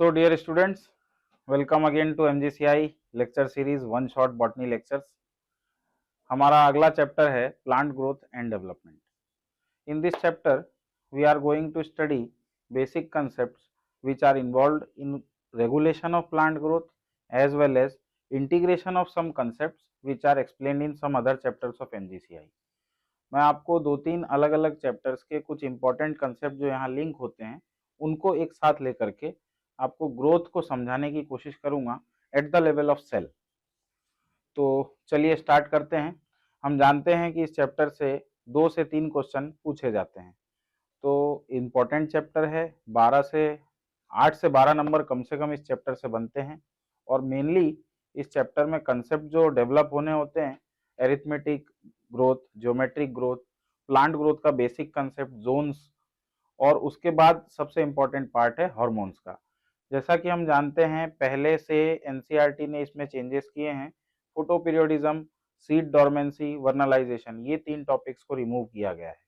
So dear students, welcome again to MGCI lecture series one shot botany lectures. हमारा अगला chapter है plant growth and development. In this chapter we are going to study basic concepts which are involved in regulation of plant growth as well as integration of some concepts which are explained in some other chapters of MGCI. मैं आपको दो तीन अलग अलग chapters के कुछ important concept जो यहाँ लिंक होते हैं उनको एक साथ लेकर के आपको ग्रोथ को समझाने की कोशिश करूंगा at the level of cell. तो चलिए स्टार्ट करते हैं. हम जानते हैं कि इस चैप्टर से 2 से 3 क्वेश्चन पूछे जाते हैं. तो इम्पोर्टेंट चैप्टर है. 8 से 12 नंबर कम से कम इस चैप्टर से बनते हैं और मेनली इस चैप्टर में कंसेप्ट जो डेवलप होने होते हैं arithmetic growth, geometric growth, plant growth का बेसिक कंसेप्ट, जोन्स, और उसके बाद सबसे इम्पोर्टेंट पार्ट है हार्मोन्स का. जैसा कि हम जानते हैं पहले से एनसीईआरटी ने इसमें चेंजेस किए हैं. फोटोपीरियोडिज्म, सीड डोरमेंसी, वर्नलाइजेशन, ये 3 टॉपिक्स को रिमूव किया गया है.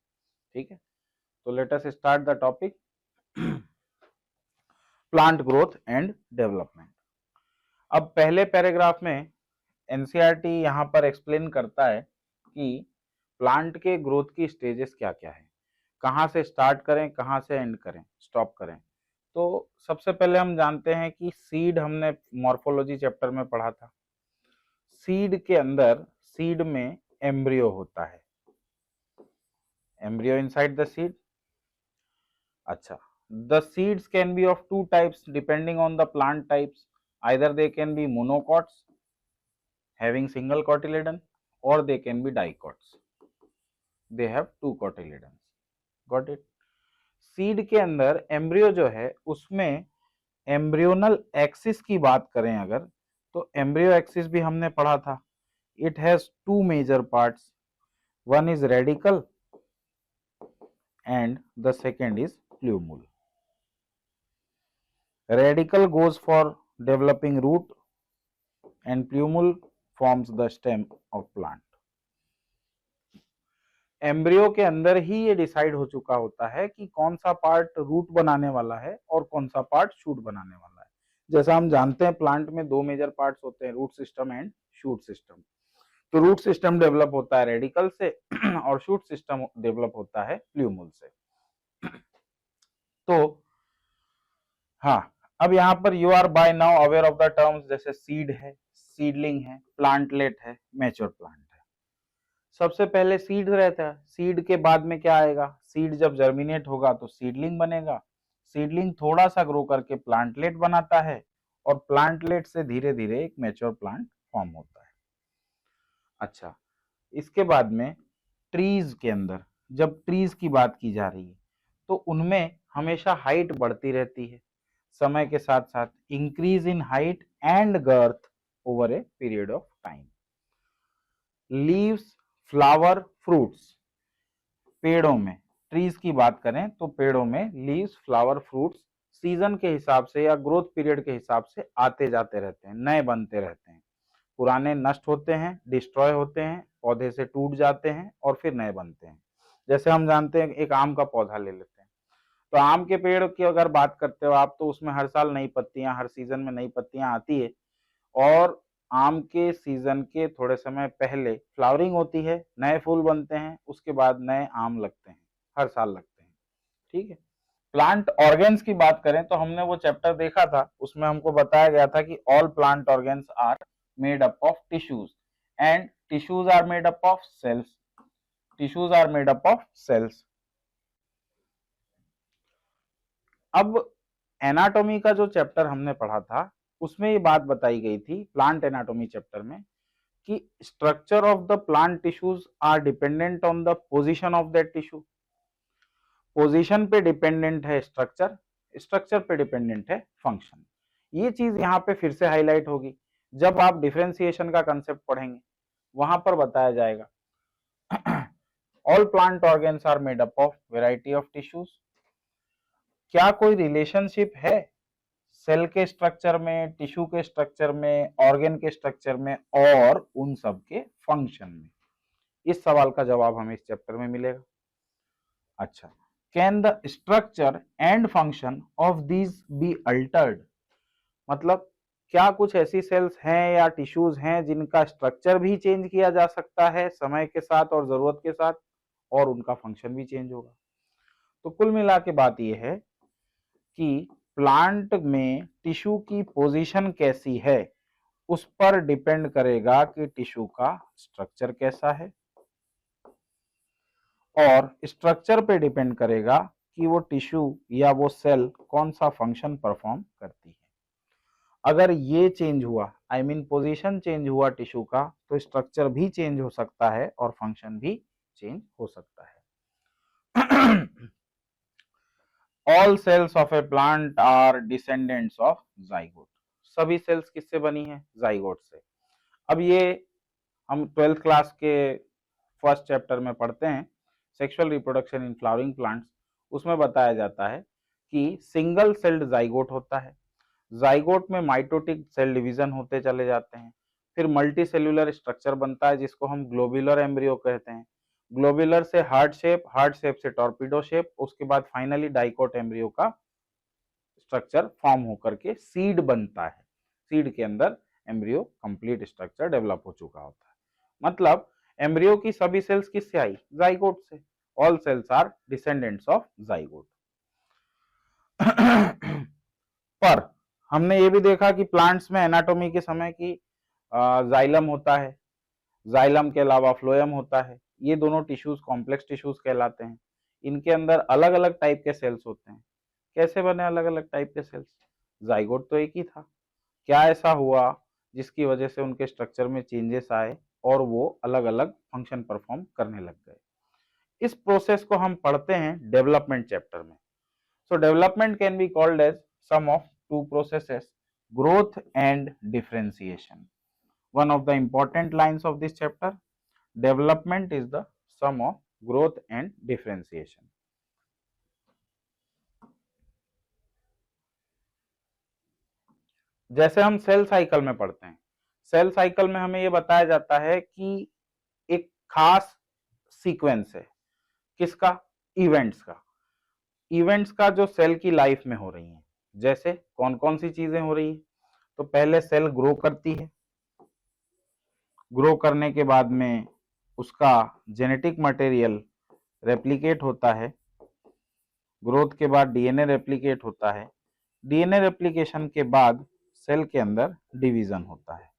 ठीक है, तो let us start the topic plant growth and development. अब पहले पैराग्राफ में एनसीईआरटी यहाँ पर एक्सप्लेन करता है कि प्लांट के ग्रोथ की स्टेजेस क्या क्या है, कहाँ से स्टार्ट करें, कहाँ से एंड करें, स्टॉप करें. तो सबसे पहले हम जानते हैं कि सीड हमने मॉर्फोलॉजी चैप्टर में पढ़ा था. सीड के अंदर, सीड में एम्ब्रियो होता है, एम्ब्रियो इनसाइड द सीड. अच्छा, the seeds can be of 2 types depending on the plant types. either they can be monocots having single cotyledon or they can be dicots, they have 2 cotyledons. got it. Seed के अंदर embryo जो है उसमें embryonal axis की बात करें अगर, तो एम्ब्रियो एक्सिस भी हमने पढ़ा था. It has 2 major parts. One is radical and the second is plumule. Radical goes for developing root and plumule forms the stem of plant. Embryo के अंदर ही ये डिसाइड हो चुका होता है कि कौन सा पार्ट रूट बनाने वाला है और कौन सा पार्ट शूट बनाने वाला है. जैसा हम जानते हैं प्लांट में 2 मेजर पार्ट्स होते हैं, root system and shoot system. तो रूट सिस्टम डेवलप होता है रेडिकल से और शूट सिस्टम डेवलप होता है प्लूमुल से. तो हाँ, अब यहाँ पर you are by now aware of the terms जैसे सीड है, सीडलिंग है, प्लांटलेट है, मैच्योर प्लांट है. सबसे पहले सीड रहता है. सीड के बाद में क्या आएगा, सीड जब जर्मिनेट होगा तो सीडलिंग बनेगा. सीडलिंग थोड़ा सा ग्रो करके प्लांटलेट बनाता है और प्लांटलेट से धीरे धीरे एक मैच्योर प्लांट फॉर्म होता है. अच्छा, इसके बाद में ट्रीज के अंदर जब ट्रीज की बात की जा रही है तो उनमें हमेशा हाइट बढ़ती रहती है समय के साथ साथ, increase in height and girth over a period of time. Leaves, flower, fruits, पेड़ों में ट्रीज की बात करें तो पेड़ों में लीव्स, फ्लावर, फ्रूट्स सीजन के हिसाब से या ग्रोथ पीरियड के हिसाब से आते जाते रहते हैं, नए बनते रहते हैं. पुराने नष्ट होते हैं, डिस्ट्रॉय होते हैं, पौधे से टूट जाते हैं और फिर नए बनते हैं. जैसे हम जानते हैं एक आम का पौधा ले लेते हैं, तो आम के पेड़ की अगर बात करते हो आप तो उसमें हर साल नई पत्तियां, हर सीजन में नई पत्तियां आती है और आम के सीजन के थोड़े समय पहले फ्लावरिंग होती है, नए फूल बनते हैं, उसके बाद नए आम लगते हैं, हर साल लगते हैं. ठीक है. प्लांट ऑर्गेन्स की बात करें तो हमने वो चैप्टर देखा था, उसमें हमको बताया गया था कि all plant organs are made up of tissues and tissues are made up of cells. Tissues are made up of cells. अब एनाटॉमी का जो चैप्टर हमने पढ़ा था उसमें ये बात बताई गई थी प्लांट एनाटॉमी चैप्टर में कि structure of the plant tissues are dependent on the position of that tissue. Position पे डिपेंडेंट है स्ट्रक्चर, स्ट्रक्चर पे डिपेंडेंट है फंक्शन. ये चीज यहाँ पे फिर से हाईलाइट होगी जब आप डिफरेंशिएशन का कंसेप्ट पढ़ेंगे, वहां पर बताया जाएगा. All plant organs are made up of variety of tissues. क्या कोई रिलेशनशिप है सेल के स्ट्रक्चर में, टिश्यू के स्ट्रक्चर में, ऑर्गेन के स्ट्रक्चर में और उन सब के फंक्शन में? इस सवाल का जवाब हमें इस चैप्टर में मिलेगा. अच्छा, can the structure and function of these be altered? मतलब क्या कुछ ऐसी सेल्स हैं या टिश्यूज हैं जिनका स्ट्रक्चर भी चेंज किया जा सकता है समय के साथ और जरूरत के साथ, और उनका फंक्शन भी चेंज होगा। तो कुल मिला के बात यह है कि प्लांट में टिश्यू की पोजीशन कैसी है उस पर डिपेंड करेगा कि टिश्यू का स्ट्रक्चर कैसा है, और स्ट्रक्चर पे डिपेंड करेगा कि वो टिश्यू या वो सेल कौन सा फंक्शन परफॉर्म करती है। अगर ये चेंज हुआ, आई मीन पोजीशन चेंज हुआ टिश्यू का, तो स्ट्रक्चर भी चेंज हो सकता है और फंक्शन भी चेंज हो सकता है। All cells of a plant are descendants of zygote. सभी सेल्स किससे बनी है? जाइगोट से। अब ये हम 12th क्लास के फर्स्ट चैप्टर में पढ़ते हैं, sexual reproduction in flowering plants. उसमें बताया जाता है कि सिंगल सेल्ड जाइगोट होता है, जाइगोट में माइटोटिक सेल डिवीजन होते चले जाते हैं, फिर मल्टी सेल्यूलर स्ट्रक्चर बनता है जिसको हम ग्लोब्यूलर एम्ब्रियो कहते हैं, ग्लोब्यूलर से हार्ट शेप से टॉर्पिडो शेप, उसके बाद फाइनली डाइकोट एम्ब्रियो का स्ट्रक्चर फॉर्म होकर के सीड बनता है। सीड के अंदर एम्ब्रियो कंप्लीट स्ट्रक्चर डेवलप हो चुका होता है। मतलब एम्ब्रियो की सभी सेल्स किससे आई? जाइगोट से। All cells are descendants of zygote. पर हमने ये भी देखा कि प्लांट्स में एनाटॉमी के समय की जाइलम होता है, जाइलम के अलावा फ्लोएम होता है। ये दोनों टिश्यूज कॉम्प्लेक्स टिश्यूज कहलाते हैं। इनके अंदर अलग अलग टाइप के सेल्स होते हैं। कैसे बने अलग अलग टाइप के सेल्स? जाइगोट तो एक ही था, क्या ऐसा हुआ जिसकी वजह से उनके स्ट्रक्चर में चेंजेस आए और वो अलग अलग फंक्शन परफॉर्म करने लग गए? इस प्रोसेस को हम पढ़ते हैं डेवलपमेंट चैप्टर में। So development can be called as sum of two processes, growth and differentiation. One of the important lines of this chapter, development is the sum of growth and differentiation. जैसे हम cell cycle में पढ़ते हैं, cell cycle में हमें यह बताया जाता है कि एक खास सीक्वेंस है किसका? इवेंट्स का। इवेंट्स का जो सेल की लाइफ में हो रही है। जैसे कौन कौन सी चीजें हो रही है? तो पहले सेल ग्रो करती है, ग्रो करने के बाद में उसका जेनेटिक मटेरियल रेप्लिकेट होता है, ग्रोथ के बाद डीएनए रेप्लिकेट होता है, डीएनए रेप्लिकेशन के बाद सेल के अंदर डिवीजन होता है।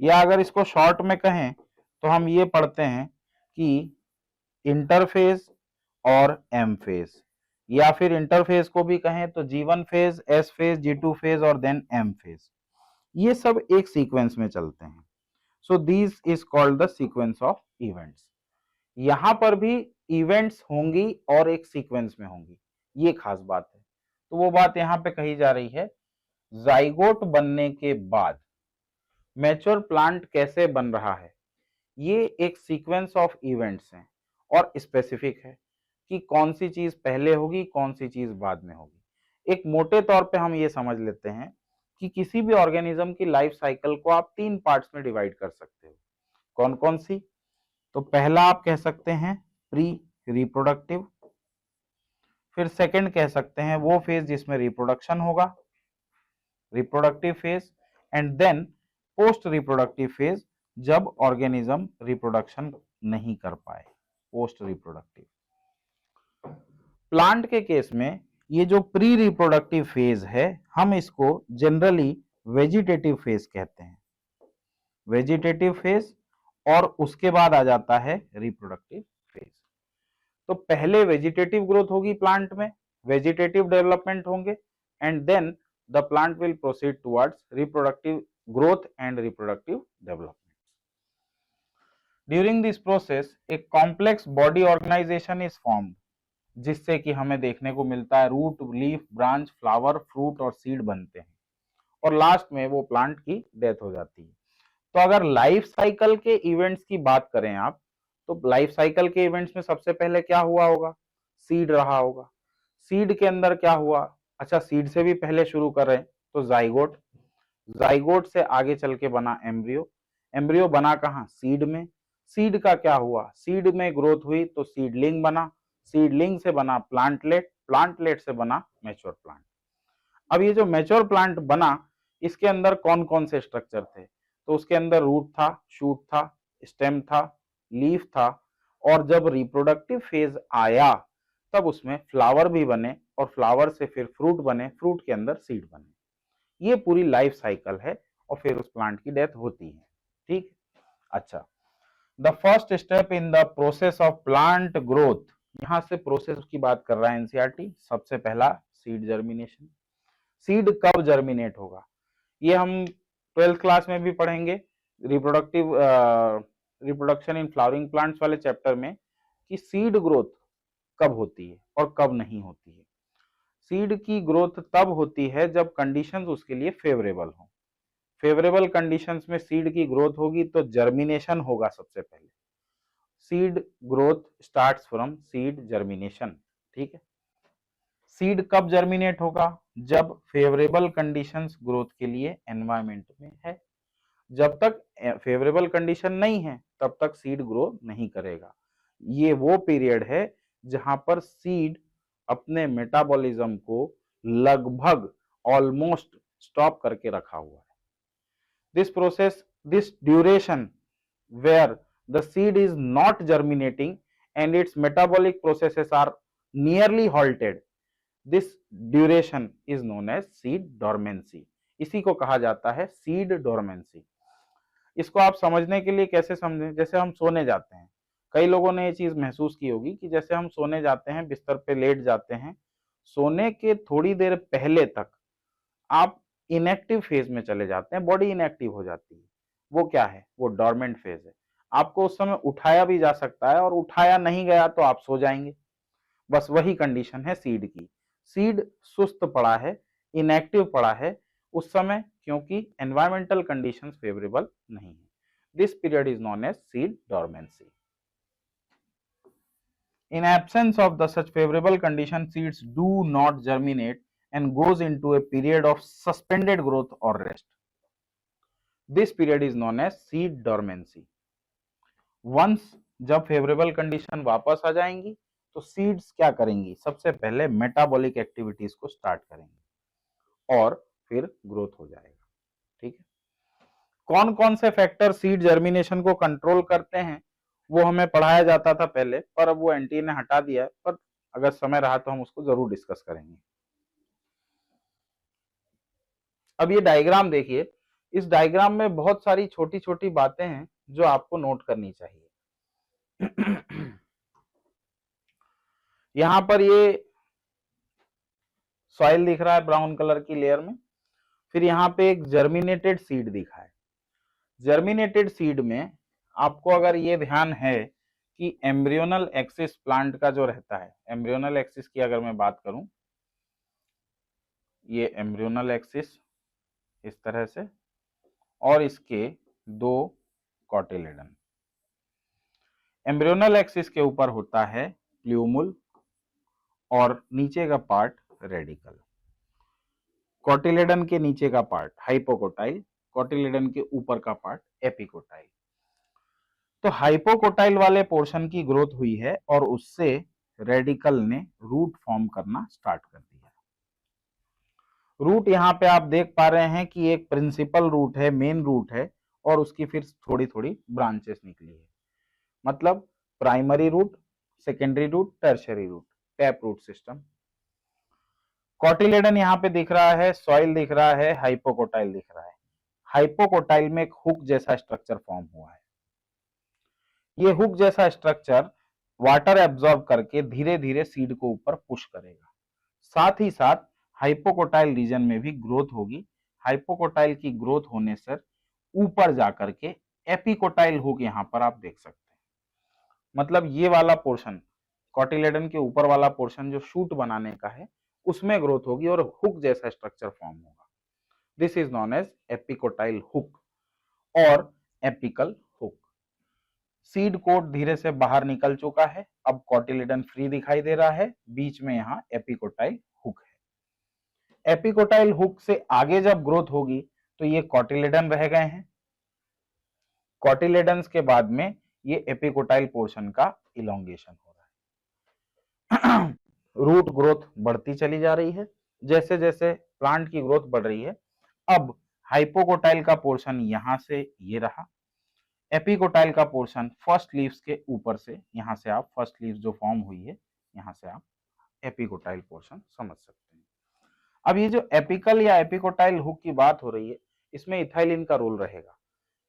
या अगर इसको शॉर्ट में कहें तो हम ये पढ़ते हैं कि इंटरफेज और एम फेज, या फिर इंटरफेज को भी कहें तो G1 phase, S phase, G2 phase और देन M फेज। ये सब एक सीक्वेंस में चलते हैं। So this is called the sequence of events. यहां पर भी इवेंट्स होंगी और एक सीक्वेंस में होंगी, ये खास बात है। तो वो बात यहां पे कही जा रही है, जाइगोट बनने के बाद मैच्योर प्लांट कैसे बन रहा है, ये एक सीक्वेंस ऑफ इवेंट्स हैं और स्पेसिफिक है कि कौन सी चीज पहले होगी, कौन सी चीज बाद में होगी। एक मोटे तौर पे हम ये समझ लेते हैं कि किसी भी ऑर्गेनिज्म की लाइफ साइकिल को आप 3 पार्ट्स में डिवाइड कर सकते हो। कौन कौन सी? तो पहला आप कह सकते हैं प्री रिप्रोडक्टिव, फिर सेकंड कह सकते हैं वो फेज जिसमें रिप्रोडक्शन होगा, reproductive phase, and then post reproductive phase जब ऑर्गेनिज्म रिप्रोडक्शन नहीं कर पाए, पोस्ट रिप्रोडक्टिव। प्लांट के केस में ये जो प्री रिप्रोडक्टिव फेज है, हम इसको जनरली वेजिटेटिव फेज कहते हैं, वेजिटेटिव फेज, और उसके बाद आ जाता है रिप्रोडक्टिव फेज। तो पहले वेजिटेटिव ग्रोथ होगी प्लांट में, वेजिटेटिव डेवलपमेंट होंगे, and then the plant will proceed towards reproductive growth and reproductive development. During this process एक complex body organization is formed, जिससे कि हमें देखने को मिलता है root, leaf, branch, flower, fruit और सीड बनते हैं, और लास्ट में वो प्लांट की डेथ हो जाती है। तो अगर लाइफ साइकिल के इवेंट्स की बात करें आप, तो लाइफ साइकिल के इवेंट्स में सबसे पहले क्या हुआ होगा? सीड रहा होगा। सीड के अंदर क्या हुआ? अच्छा, सीड से भी पहले शुरू करें तो जाइगोट, जाइगोट से आगे चल के बना एम्ब्रियो, एम्ब्रियो बना कहाँ? सीड में। सीड का क्या हुआ? सीड में ग्रोथ हुई तो सीडलिंग बना, सीडलिंग से बना प्लांटलेट, प्लांटलेट से बना मैच्योर प्लांट। अब ये जो मैच्योर प्लांट बना, इसके अंदर कौन कौन से स्ट्रक्चर थे? तो उसके अंदर रूट था, शूट था, स्टेम था, लीफ था, और जब रिप्रोडक्टिव फेज आया तब उसमें फ्लावर भी बने, और फ्लावर से फिर फ्रूट बने, फ्रूट के अंदर सीड बने। ये पूरी लाइफ साइकिल है, और फिर उस प्लांट की डेथ होती है। ठीक। अच्छा, the first step in the process of plant growth, यहां से प्रोसेस की बात कर रहा है एनसीईआरटी। सबसे पहला सीड जर्मिनेशन। सीड कब जर्मिनेट होगा, ये हम 12th क्लास में भी पढ़ेंगे, रिप्रोडक्शन इन फ्लावरिंग प्लांट्स वाले चैप्टर में, कि सीड ग्रोथ कब होती है और कब नहीं होती है। सीड की ग्रोथ तब होती है जब कंडीशंस उसके लिए फेवरेबल हो। फेवरेबल कंडीशंस में सीड की ग्रोथ होगी तो जर्मिनेशन होगा सबसे पहले। Seed growth starts from seed germination. ठीक है। सीड कब जर्मिनेट होगा, जब फेवरेबल कंडीशंस ग्रोथ के लिए एनवायरमेंट में है। जब तक फेवरेबल कंडीशन नहीं है तब तक सीड ग्रो नहीं करेगा। ये वो पीरियड है जहां पर सीड अपने मेटाबॉलिज्म को लगभग ऑलमोस्ट स्टॉप करके रखा हुआ है। This process, this duration where the seed is not germinating and its metabolic processes are nearly halted, this duration is known as seed dormancy। इसी को कहा जाता है सीड डोरमेंसी। इसको आप समझने के लिए कैसे समझें, जैसे हम सोने जाते हैं, कई लोगों ने ये चीज महसूस की होगी कि जैसे हम सोने जाते हैं, बिस्तर पे लेट जाते हैं, सोने के थोड़ी देर पहले तक आप इनएक्टिव फेज में चले जाते हैं, बॉडी इनएक्टिव हो जाती है। वो क्या है, वो डॉर्मेंट फेज है। आपको उस समय उठाया भी जा सकता है, और उठाया नहीं गया तो आप सो जाएंगे। बस वही कंडीशन है सीड की। सीड सुस्त पड़ा है, इनएक्टिव पड़ा है उस समय, क्योंकि एनवायरमेंटल कंडीशंस फेवरेबल नहीं है। This period is known as seed dormancy. In absence of the such favorable condition, seeds do not germinate and goes into a period of suspended growth or rest. This period is known as seed dormancy. Once जब favourable condition वापस आ जाएंगी तो seeds क्या करेंगी, सबसे पहले metabolic activities को start करेंगे और फिर ग्रोथ हो जाएगा। ठीक है। कौन कौन से फैक्टर सीड जर्मिनेशन को कंट्रोल करते हैं वो हमें पढ़ाया जाता था पहले, पर अब वो एनटीए ने हटा दिया है, पर अगर समय रहा तो हम उसको जरूर डिस्कस करेंगे। अब ये डायग्राम देखिए, इस डायग्राम में बहुत सारी छोटी छोटी बातें हैं जो आपको नोट करनी चाहिए। यहां पर ये सॉइल दिख रहा है ब्राउन कलर की लेयर में, फिर यहाँ पे एक जर्मिनेटेड सीड दिखा है। जर्मिनेटेड सीड में आपको अगर ये ध्यान है कि एम्ब्रियोनल एक्सिस प्लांट का जो रहता है, एम्ब्रियोनल एक्सिस की अगर मैं बात करूं, ये एम्ब्रियोनल एक्सिस इस तरह से, और इसके दो कॉटिलेडन। एम्ब्रियोनल एक्सिस के ऊपर होता है प्ल्यूमुल और नीचे का पार्ट रेडिकल। कॉटिलेडन के नीचे का पार्ट हाइपोकोटाइल, कॉटिलेडन के ऊपर का पार्ट एपिकोटाइल। तो हाइपोकोटाइल वाले पोर्शन की ग्रोथ हुई है और उससे रेडिकल ने रूट फॉर्म करना स्टार्ट कर दिया। रूट यहाँ पे आप देख पा रहे हैं कि एक प्रिंसिपल रूट है, मेन रूट है, और उसकी फिर थोड़ी थोड़ी ब्रांचेस निकली है। मतलब primary root, secondary root, tertiary root, tap root system. Cotyledon यहाँ पे दिख रहा है, सॉइल दिख रहा है, हाइपोकोटाइल दिख रहा है। हाइपोकोटाइल में एक हुक जैसा स्ट्रक्चर फॉर्म हुआ है। ये हुक जैसा स्ट्रक्चर वाटर एब्जॉर्ब करके धीरे धीरे सीड को ऊपर पुश करेगा। साथ ही साथ हाइपोकोटाइल रीजन में भी ग्रोथ होगी। हाइपोकोटाइल की ग्रोथ होने से ऊपर जाकर के एपिकोटाइल हुक यहाँ पर आप देख सकते हैं। मतलब ये वाला पोर्शन, कॉटिलेडन के ऊपर वाला पोर्शन जो शूट बनाने का है, उसमें ग्रोथ होगी और हुक जैसा स्ट्रक्चर फॉर्म होगा। This is known as epicotyl hook और एपिकल हुक। सीड कोट धीरे से बाहर निकल चुका है, अब कॉटिलेडन फ्री दिखाई दे रहा है, बीच में यहाँ एपिकोटाइल हुक है। एपिकोटाइल हुक से आगे जब ग्रोथ होगी तो ये कॉटिलेडन रह गए हैं। कॉटिलेडन्स के बाद में ये एपिकोटाइल पोर्शन का इलोंगेशन हो रहा है। रूट ग्रोथ बढ़ती चली जा रही है। जैसे जैसे प्लांट की ग्रोथ बढ़ रही है, अब हाइपोकोटाइल का पोर्शन यहां से ये रहा, एपिकोटाइल का पोर्शन फर्स्ट लीव्स के ऊपर से, यहां से आप फर्स्ट लीव्स जो फॉर्म हुई है यहां से आप एपिकोटाइल पोर्शन समझ सकते हैं। अब ये जो एपिकल या एपिकोटाइल हुक की बात हो रही है, इसमें इथाइलिन का रोल रहेगा।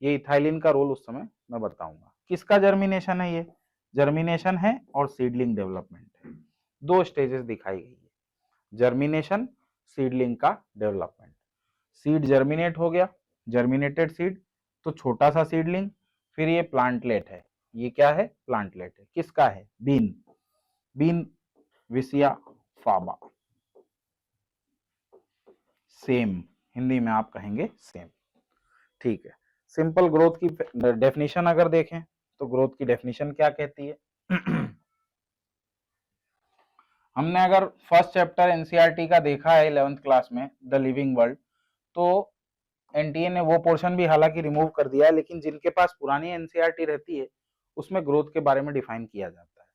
ये इथाइलिन का रोल उस समय मैं बताऊंगा। किसका जर्मिनेशन है? ये जर्मिनेशन है और सीडलिंग डेवलपमेंट है, दो स्टेजेस दिखाई गई है, जर्मिनेशन, सीडलिंग का डेवलपमेंट। सीड जर्मिनेट हो गया, जर्मिनेटेड सीड, तो छोटा सा सीडलिंग, फिर ये प्लांटलेट है। ये क्या है? प्लांटलेट है। किसका है? Been, been Vysya फाबा, same, Hindi में आप कहेंगे सेम। ठीक है, सिंपल ग्रोथ की डेफिनेशन अगर देखें तो ग्रोथ की डेफिनेशन क्या कहती है? हमने अगर फर्स्ट चैप्टर एनसीईआरटी का देखा है 11th क्लास में, द लिविंग वर्ल्ड, तो एनटीए ने वो पोर्शन भी हालांकि रिमूव कर दिया है, लेकिन जिनके पास पुरानी एनसीईआरटी रहती है उसमें ग्रोथ के बारे में डिफाइन किया जाता है।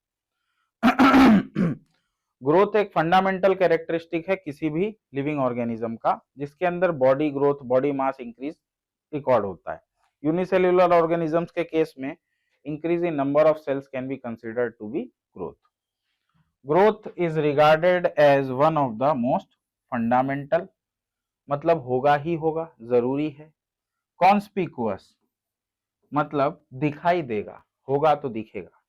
ग्रोथ एक फंडामेंटल कैरेक्टरिस्टिक है किसी भी लिविंग ऑर्गेनिज्म का, जिसके अंदर body growth, body mass increase record होता है। यूनिसेल्युलर ऑर्गेनिजम्स के केस में increase in number of cells can be considered to be growth. Growth is regarded as one of the most fundamental, मतलब होगा ही होगा, जरूरी है। कॉन्स्पिकुअस मतलब दिखाई देगा, होगा तो दिखेगा,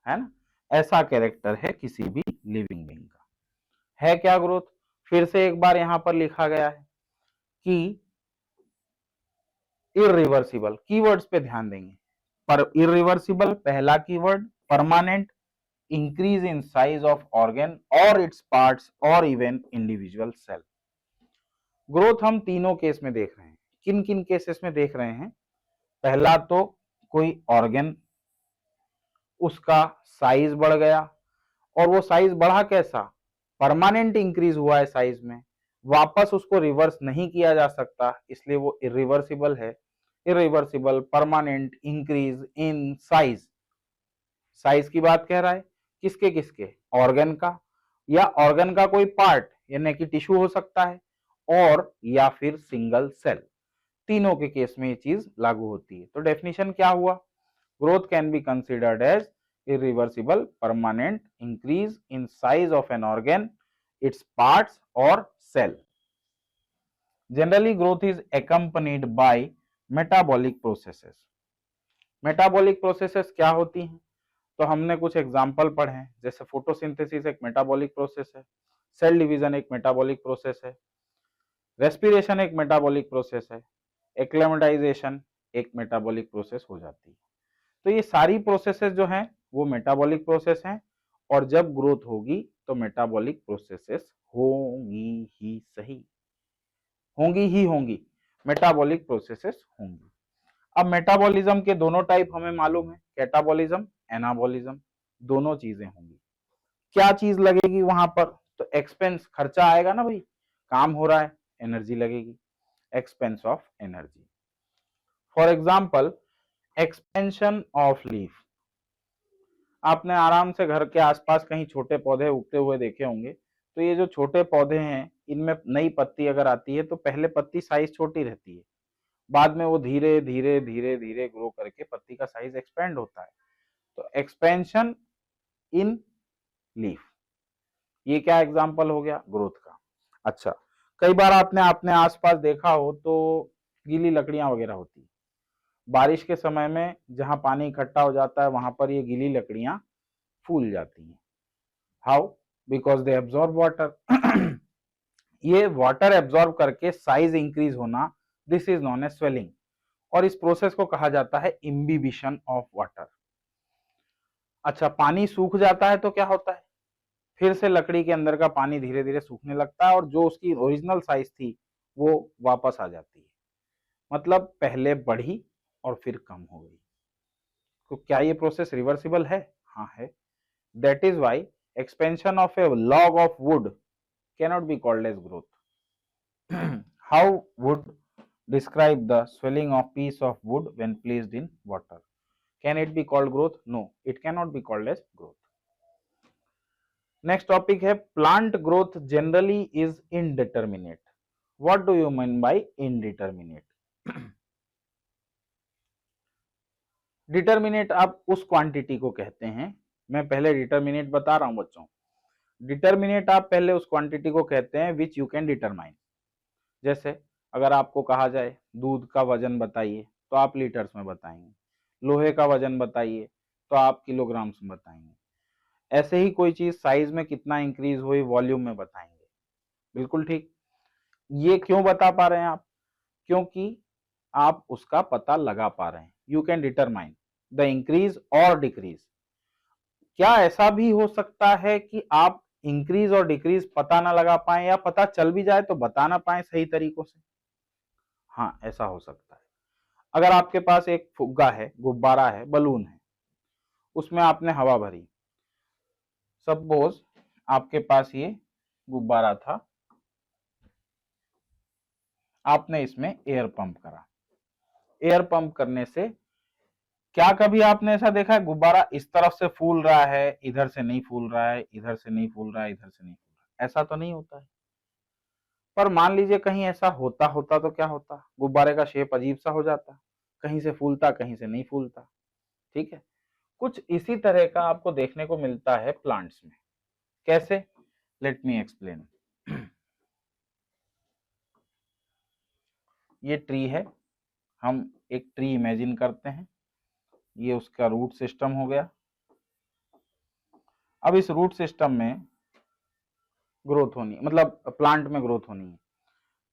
है ना, ऐसा कैरेक्टर है किसी भी लिविंग बीइंग का। है क्या ग्रोथ? फिर से एक बार यहां पर लिखा गया है कि इरिवर्सिबल, कीवर्ड्स पे ध्यान देंगे। पर इरिवर्सिबल पहला keyword, permanent, increase in size of organ और इट्स पार्ट्स और इवन इंडिविजुअल सेल। ग्रोथ हम तीनों केस में देख रहे हैं। किन किन केसेस में देख रहे हैं? पहला तो कोई ऑर्गन, उसका साइज बढ़ गया, और वो साइज बढ़ा कैसा? परमानेंट इंक्रीज हुआ है साइज में, वापस उसको रिवर्स नहीं किया जा सकता, इसलिए वो इरिवर्सिबल है। Irreversible permanent increase in size, size की बात कह रहा है, किसके किसके? ऑर्गन का, या ऑर्गन का कोई पार्ट यानी कि टिश्यू हो सकता है, और या फिर सिंगल सेल, तीनों के केस में ये चीज लागू होती है। तो डेफिनेशन क्या हुआ? Growth can be considered as irreversible permanent increase in size of an organ, its parts or cell. Generally growth is accompanied by metabolic processes. metabolic processes क्या होती हैं? तो हमने कुछ एग्जाम्पल पढ़े हैं, जैसे फोटोसिंथेसिस एक मेटाबॉलिक प्रोसेस है, सेल डिवीजन एक मेटाबॉलिक प्रोसेस है, रेस्पिरेशन एक मेटाबॉलिक प्रोसेस है, एक्लेमेटाइजेशन एक मेटाबॉलिक प्रोसेस हो जाती है। तो ये सारी प्रोसेसेस जो हैं वो मेटाबॉलिक प्रोसेस हैं, और जब ग्रोथ होगी तो मेटाबॉलिक प्रोसेसेस होंगी ही, सही, होंगी ही होंगी, मेटाबॉलिक प्रोसेसेस होंगी। अब मेटाबॉलिज्म के दोनों टाइप हमें मालूम है, कैटाबॉलिज्म, एनाबॉलिज्म, दोनों चीजें होंगी। क्या चीज लगेगी वहां पर? तो एक्सपेंस, खर्चा आएगा ना भाई, काम हो रहा है, एनर्जी लगेगी, expense of energy. For example expansion of leaf, आपने आराम से घर के आसपास कहीं छोटे पौधे उगते हुए देखे होंगे। तो ये जो छोटे पौधे हैं, इनमें नई पत्ती अगर आती है तो पहले पत्ती साइज छोटी रहती है, बाद में वो धीरे धीरे धीरे धीरे ग्रो करके पत्ती का साइज एक्सपेंड होता है। तो एक्सपेंशन इन लीफ, ये क्या एग्जाम्पल हो गया ग्रोथ का। अच्छा, कई बार आपने अपने आसपास देखा हो तो गीली लकड़ियां वगैरह होती है, बारिश के समय में जहां पानी इकट्ठा हो जाता है वहां पर ये गीली लकड़ियां फूल जाती हैं। How? Because they absorb water. ये वाटर एब्जॉर्ब करके साइज इंक्रीज होना, this is known as swelling, और इस प्रोसेस को कहा जाता है इम्बिबिशन ऑफ वाटर। अच्छा, पानी सूख जाता है तो क्या होता है? फिर से लकड़ी के अंदर का पानी धीरे धीरे सूखने लगता है, और जो उसकी ओरिजिनल साइज थी वो वापस आ जाती है, मतलब पहले बढ़ी और फिर कम हो गई। तो क्या ये प्रोसेस रिवर्सिबल है? हाँ है। That is why expansion of a log of wood cannot be called as growth. How would describe the swelling of piece of wood when placed in water? Can it be called growth? No, it cannot be called as growth. Next topic है plant growth generally is indeterminate. What do you mean by indeterminate? Determinate आप उस quantity को कहते हैं, मैं पहले determinate बता रहा हूं बच्चों। डिटर्मिनेट आप पहले उस क्वांटिटी को कहते हैं विच यू कैन डिटरमाइन। जैसे अगर आपको कहा जाए दूध का वजन बताइए तो आप लीटर्स में बताएंगे, लोहे का वजन बताइए तो आप किलोग्राम्स में बताएंगे। ऐसे ही कोई चीज साइज में कितना इंक्रीज हुई वॉल्यूम में बताएंगे। बिल्कुल ठीक। ये क्यों बता पा रहे हैं आप? क्योंकि आप उसका पता लगा पा रहे हैं। You can determine the increase और डिक्रीज। क्या ऐसा भी हो सकता है कि आप इंक्रीज और डिक्रीज पता ना लगा पाए, या पता चल भी जाए तो बता ना पाए सही तरीकों से? हाँ, ऐसा हो सकता है। अगर आपके पास एक फुग्गा है, गुब्बारा है, बलून है, उसमें आपने हवा भरी। सपोज आपके पास ये गुब्बारा था, आपने इसमें एयर पंप करा। एयर पंप करने से क्या कभी आपने ऐसा देखा है गुब्बारा इस तरफ से फूल रहा है, इधर से नहीं फूल रहा है, इधर से नहीं फूल रहा है, इधर से नहीं फूल रहा है? ऐसा तो नहीं होता है। पर मान लीजिए कहीं ऐसा होता होता तो क्या होता? गुब्बारे का शेप अजीब सा हो जाता, कहीं से फूलता कहीं से नहीं फूलता। ठीक है, कुछ इसी तरह का आपको देखने को मिलता है प्लांट्स में। कैसे? Let me explain. ये ट्री है, हम एक ट्री इमेजिन करते हैं, ये उसका रूट सिस्टम हो गया। अब इस रूट सिस्टम में ग्रोथ होनी, मतलब प्लांट में ग्रोथ होनी है,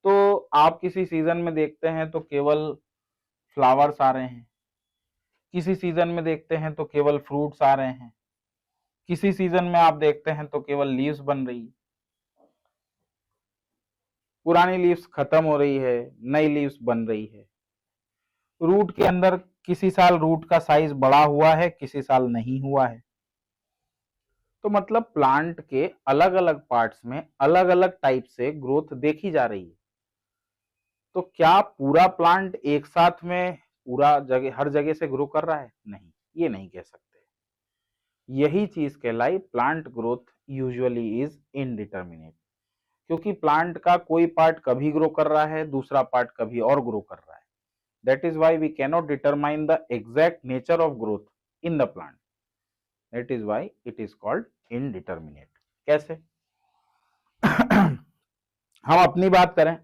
तो आप किसी सीजन में देखते हैं तो केवल फ्लावर्स आ रहे हैं, किसी सीजन में देखते हैं तो केवल फ्रूट्स आ रहे हैं, किसी सीजन में आप देखते हैं तो केवल लीव्स बन रही है, पुरानी लीव्स खत्म हो रही है, नई लीव्स बन रही है। रूट के अंदर किसी साल रूट का साइज बड़ा हुआ है, किसी साल नहीं हुआ है। तो मतलब प्लांट के अलग अलग पार्ट्स में अलग अलग टाइप से ग्रोथ देखी जा रही है। तो क्या पूरा प्लांट एक साथ में पूरा जगह हर जगह से ग्रो कर रहा है? नहीं, ये नहीं कह सकते। यही चीज कहलाई plant growth usually is indeterminate, क्योंकि प्लांट का कोई पार्ट कभी ग्रो कर रहा है, दूसरा पार्ट कभी और ग्रो कर रहा है। That is why we cannot determine the exact nature of growth in the plant. That is why it is called indeterminate. कैसे? हम अपनी बात करें,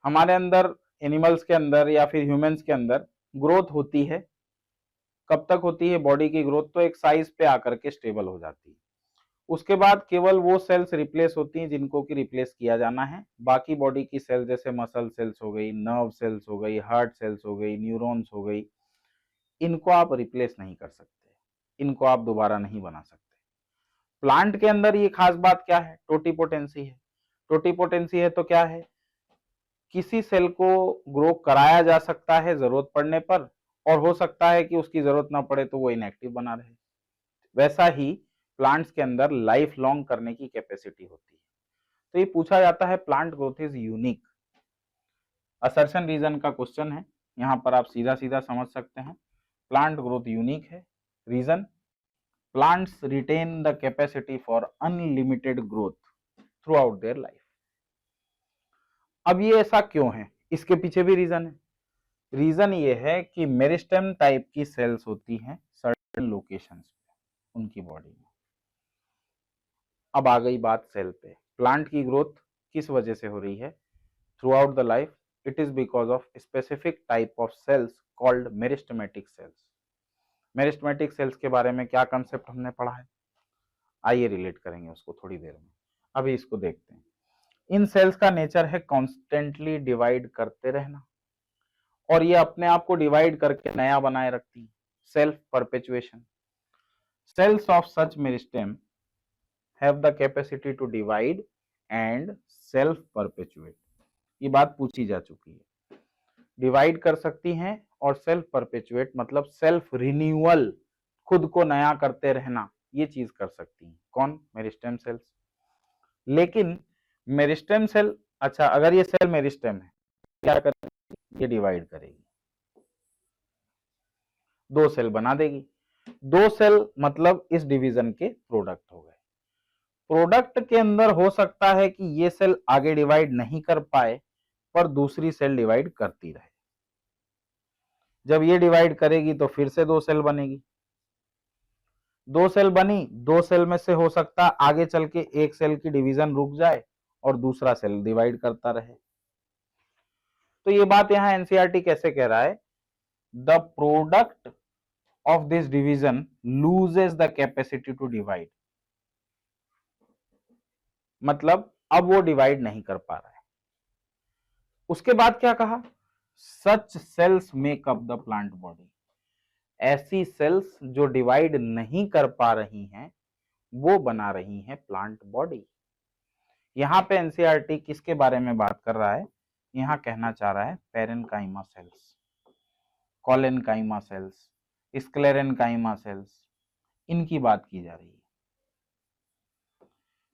हमारे अंदर, एनिमल्स के अंदर या फिर ह्यूमंस के अंदर ग्रोथ होती है। कब तक होती है बॉडी की ग्रोथ? तो एक साइज पे आकर के स्टेबल हो जाती है। उसके बाद केवल वो सेल्स रिप्लेस होती हैं जिनको कि रिप्लेस किया जाना है। बाकी बॉडी की सेल्स जैसे मसल सेल्स हो गई, नर्व सेल्स हो गई, हार्ट सेल्स हो गई, न्यूरॉन्स हो गई, इनको आप रिप्लेस नहीं कर सकते, इनको आप दोबारा नहीं बना सकते। प्लांट के अंदर ये खास बात क्या है? टोटीपोटेंसी है। टोटीपोटेंसी है तो क्या है? किसी सेल को ग्रो कराया जा सकता है जरूरत पड़ने पर, और हो सकता है कि उसकी जरूरत ना पड़े तो वो इनएक्टिव बना रहे। वैसा ही प्लांट्स के अंदर लाइफ लॉन्ग करने की कैपेसिटी होती है। तो ये पूछा जाता है plant growth is unique. Assertion reason का क्वेश्चन है, यहाँ पर आप सीधा सीधा समझ सकते हैं। प्लांट ग्रोथ यूनिक है। Reason, plants retain the capacity for unlimited growth throughout their life. अब ये ऐसा क्यों है? इसके पीछे भी रीजन है। रीजन ये है कि मेरिस्टेम टाइप की सेल्स होती हैं सर्टेन लोकेशंस पे उनकी बॉडी में। अब आ गई बात सेल पे। प्लांट की ग्रोथ किस वजह से हो रही है through out the life? It is because of specific type of cells called meristematic cells. Meristematic cells के बारे में क्या कंसेप्ट हमने पढ़ा है, आइए रिलेट करेंगे उसको थोड़ी देर में। अभी इसको देखते हैं। इन सेल्स का नेचर है कॉन्स्टेंटली डिवाइड करते रहना, और ये अपने आप को डिवाइड करके नया बनाए रखती है, self perpetuation. Cells of such meristem have the capacity to divide and self perpetuate. ये बात पूछी जा चुकी है। डिवाइड कर सकती हैं और सेल्फ परपेचुएट मतलब सेल्फ रिन्यूअल, खुद को नया करते रहना, ये चीज कर सकती हैं। कौन? Meristem cells. लेकिन मेरिस्टेम सेल, अच्छा अगर ये सेल मेरिस्टेम है, क्या करेगी? ये डिवाइड करेगी, दो सेल बना देगी। दो सेल मतलब इस डिवीजन के प्रोडक्ट हो गए। प्रोडक्ट के अंदर हो सकता है कि ये सेल आगे डिवाइड नहीं कर पाए पर दूसरी सेल डिवाइड करती रहे। जब ये डिवाइड करेगी तो फिर से 2 सेल बनेगी। 2 सेल बनी, 2 सेल में से हो सकता है आगे चल के एक सेल की डिवीजन रुक जाए और दूसरा सेल डिवाइड करता रहे। तो ये बात यहां एनसीईआरटी कैसे कह रहा है? The product of this division loses the capacity to divide, मतलब अब वो डिवाइड नहीं कर पा रहा है। उसके बाद क्या कहा? Such cells make up the plant body, ऐसी सेल्स जो डिवाइड नहीं कर पा रही हैं वो बना रही हैं प्लांट बॉडी। यहां पे एनसीईआरटी किसके बारे में बात कर रहा है? यहां कहना चाह रहा है parenchyma cells, collenchyma cells, sclerenchyma cells, इनकी बात की जा रही है।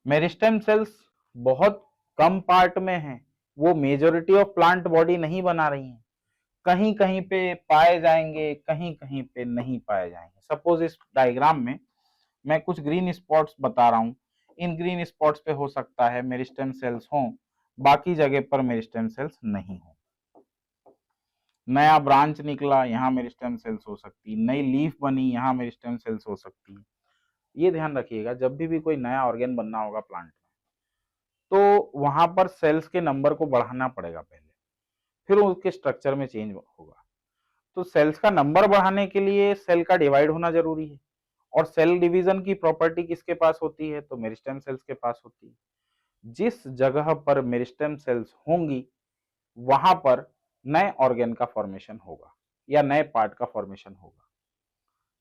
मेरिस्टेम सेल्स बहुत कम पार्ट में हैं, वो मेजॉरिटी ऑफ प्लांट बॉडी नहीं बना रही हैं। कहीं कहीं पे पाए जाएंगे, कहीं कहीं पे नहीं पाए जाएंगे। सपोज इस डायग्राम में मैं कुछ ग्रीन स्पॉट्स बता रहा हूं, इन ग्रीन स्पॉट्स पे हो सकता है मेरिस्टेम सेल्स हों, बाकी जगह पर मेरिस्टेम सेल्स नहीं हो। नया ब्रांच निकला, यहाँ मेरिस्टेम सेल्स हो सकती है, नई लीफ बनी, यहाँ मेरिस्टेम सेल्स हो सकती है। ये ध्यान रखिएगा, जब भी कोई नया ऑर्गेन बनना होगा प्लांट में तो वहां पर सेल्स के नंबर को बढ़ाना पड़ेगा पहले, फिर उसके स्ट्रक्चर में चेंज होगा। तो सेल्स का नंबर बढ़ाने के लिए सेल का डिवाइड होना जरूरी है, और सेल डिवीजन की प्रॉपर्टी किसके पास होती है? तो मेरिस्टेम सेल्स के पास होती है। जिस जगह पर मेरिस्टेम सेल्स होंगी वहां पर नए ऑर्गेन का फॉर्मेशन होगा या नए पार्ट का फॉर्मेशन होगा।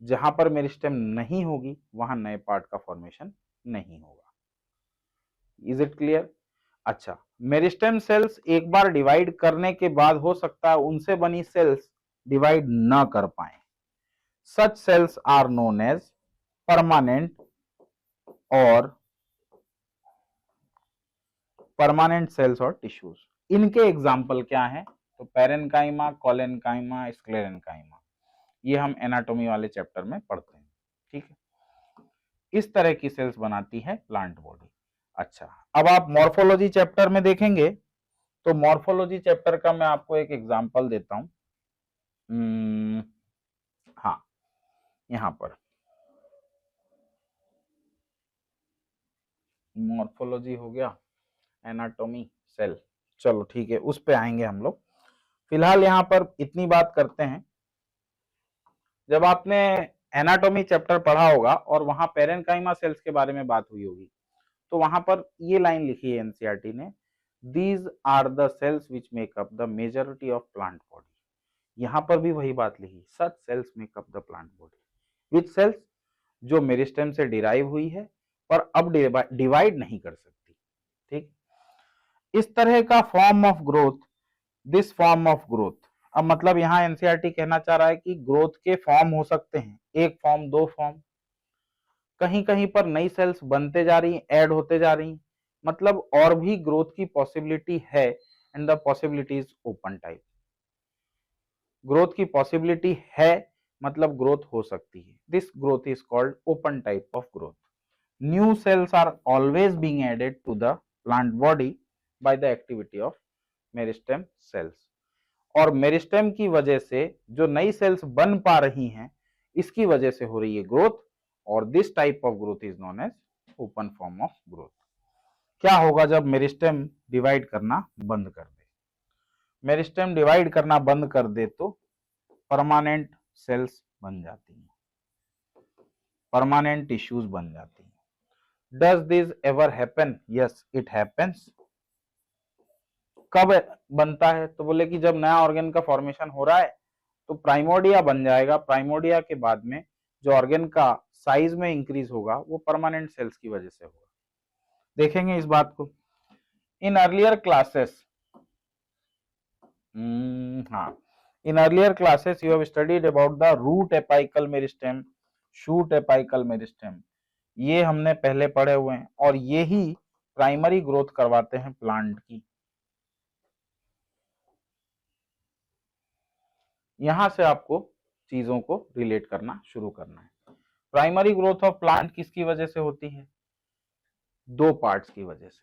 जहां पर मेरिस्टेम नहीं होगी वहां नए पार्ट का फॉर्मेशन नहीं होगा। Is it clear? अच्छा, मेरिस्टेम सेल्स एक बार डिवाइड करने के बाद हो सकता है उनसे बनी सेल्स डिवाइड ना कर पाए। Such cells are known as permanent cells और टिश्यूज। इनके एग्जाम्पल क्या हैं? तो पेरेन्काइमा, कोलेनकाइमा, स्क्लेरेनकाइमा, ये हम एनाटॉमी वाले चैप्टर में पढ़ते हैं। ठीक है, इस तरह की सेल्स बनाती है प्लांट बॉडी। अच्छा, अब आप मॉर्फोलॉजी चैप्टर में देखेंगे तो मॉर्फोलॉजी चैप्टर का मैं आपको एक एग्जांपल देता हूं। हाँ, यहां पर मॉर्फोलॉजी हो गया, एनाटॉमी, सेल, चलो ठीक है, उस पे आएंगे हम लोग। फिलहाल यहां पर इतनी बात करते हैं। जब आपने एनाटॉमी चैप्टर पढ़ा होगा और वहां पेरेन्काइमा सेल्स के बारे में बात हुई होगी तो वहां पर ये लाइन लिखी है एनसीईआरटी ने, these are the cells which make up the majority of plant body. यहां पर भी वही बात लिखी, such cells make up the plant body. Which cells? जो मेरिस्टेम से डिराइव हुई है पर अब डिवाइड नहीं कर सकती। ठीक, इस तरह का form of growth, this form of growth, अब मतलब यहां एनसीईआरटी कहना चाह रहा है कि ग्रोथ के फॉर्म हो सकते हैं, एक फॉर्म, दो फॉर्म, कहीं कहीं पर नई सेल्स बनते जा रही, ऐड होते जा रही, मतलब और भी ग्रोथ की पॉसिबिलिटी है, and the possibility is open type. Growth की पॉसिबिलिटी है मतलब ग्रोथ हो सकती है। This growth is called open type of growth. New cells are always being added to the plant body by the activity of meristem cells, और meristem की वजह से जो नई सेल्स बन पा रही हैं इसकी वजह से हो रही है ग्रोथ, और this type of growth is known as open form of growth. क्या होगा जब मेरिस्टेम डिवाइड करना बंद कर दे? मेरिस्टेम डिवाइड करना बंद कर दे तो परमानेंट सेल्स बन जाती हैं, परमानेंट टिश्यूज बन जाती हैं। Does this ever happen? Yes, it happens. कब बनता है? तो बोले कि जब नया ऑर्गेन का फॉर्मेशन हो रहा है तो प्राइमोर्डिया बन जाएगा, प्राइमोर्डिया के बाद में जो ऑर्गेन का साइज में इंक्रीज होगा वो परमानेंट सेल्स की वजह से होगा। देखेंगे इस बात को इन अर्लियर क्लासेस। हाँ, in earlier classes you have studied about the root apical meristem, shoot apical meristem, ये हमने पहले पढ़े हुए हैं और ये ही प्राइमरी ग्रोथ करवाते हैं प्लांट की। यहां से आपको चीजों को रिलेट करना शुरू करना है। प्राइमरी ग्रोथ ऑफ प्लांट किसकी वजह से होती है? दो पार्ट्स की वजह से।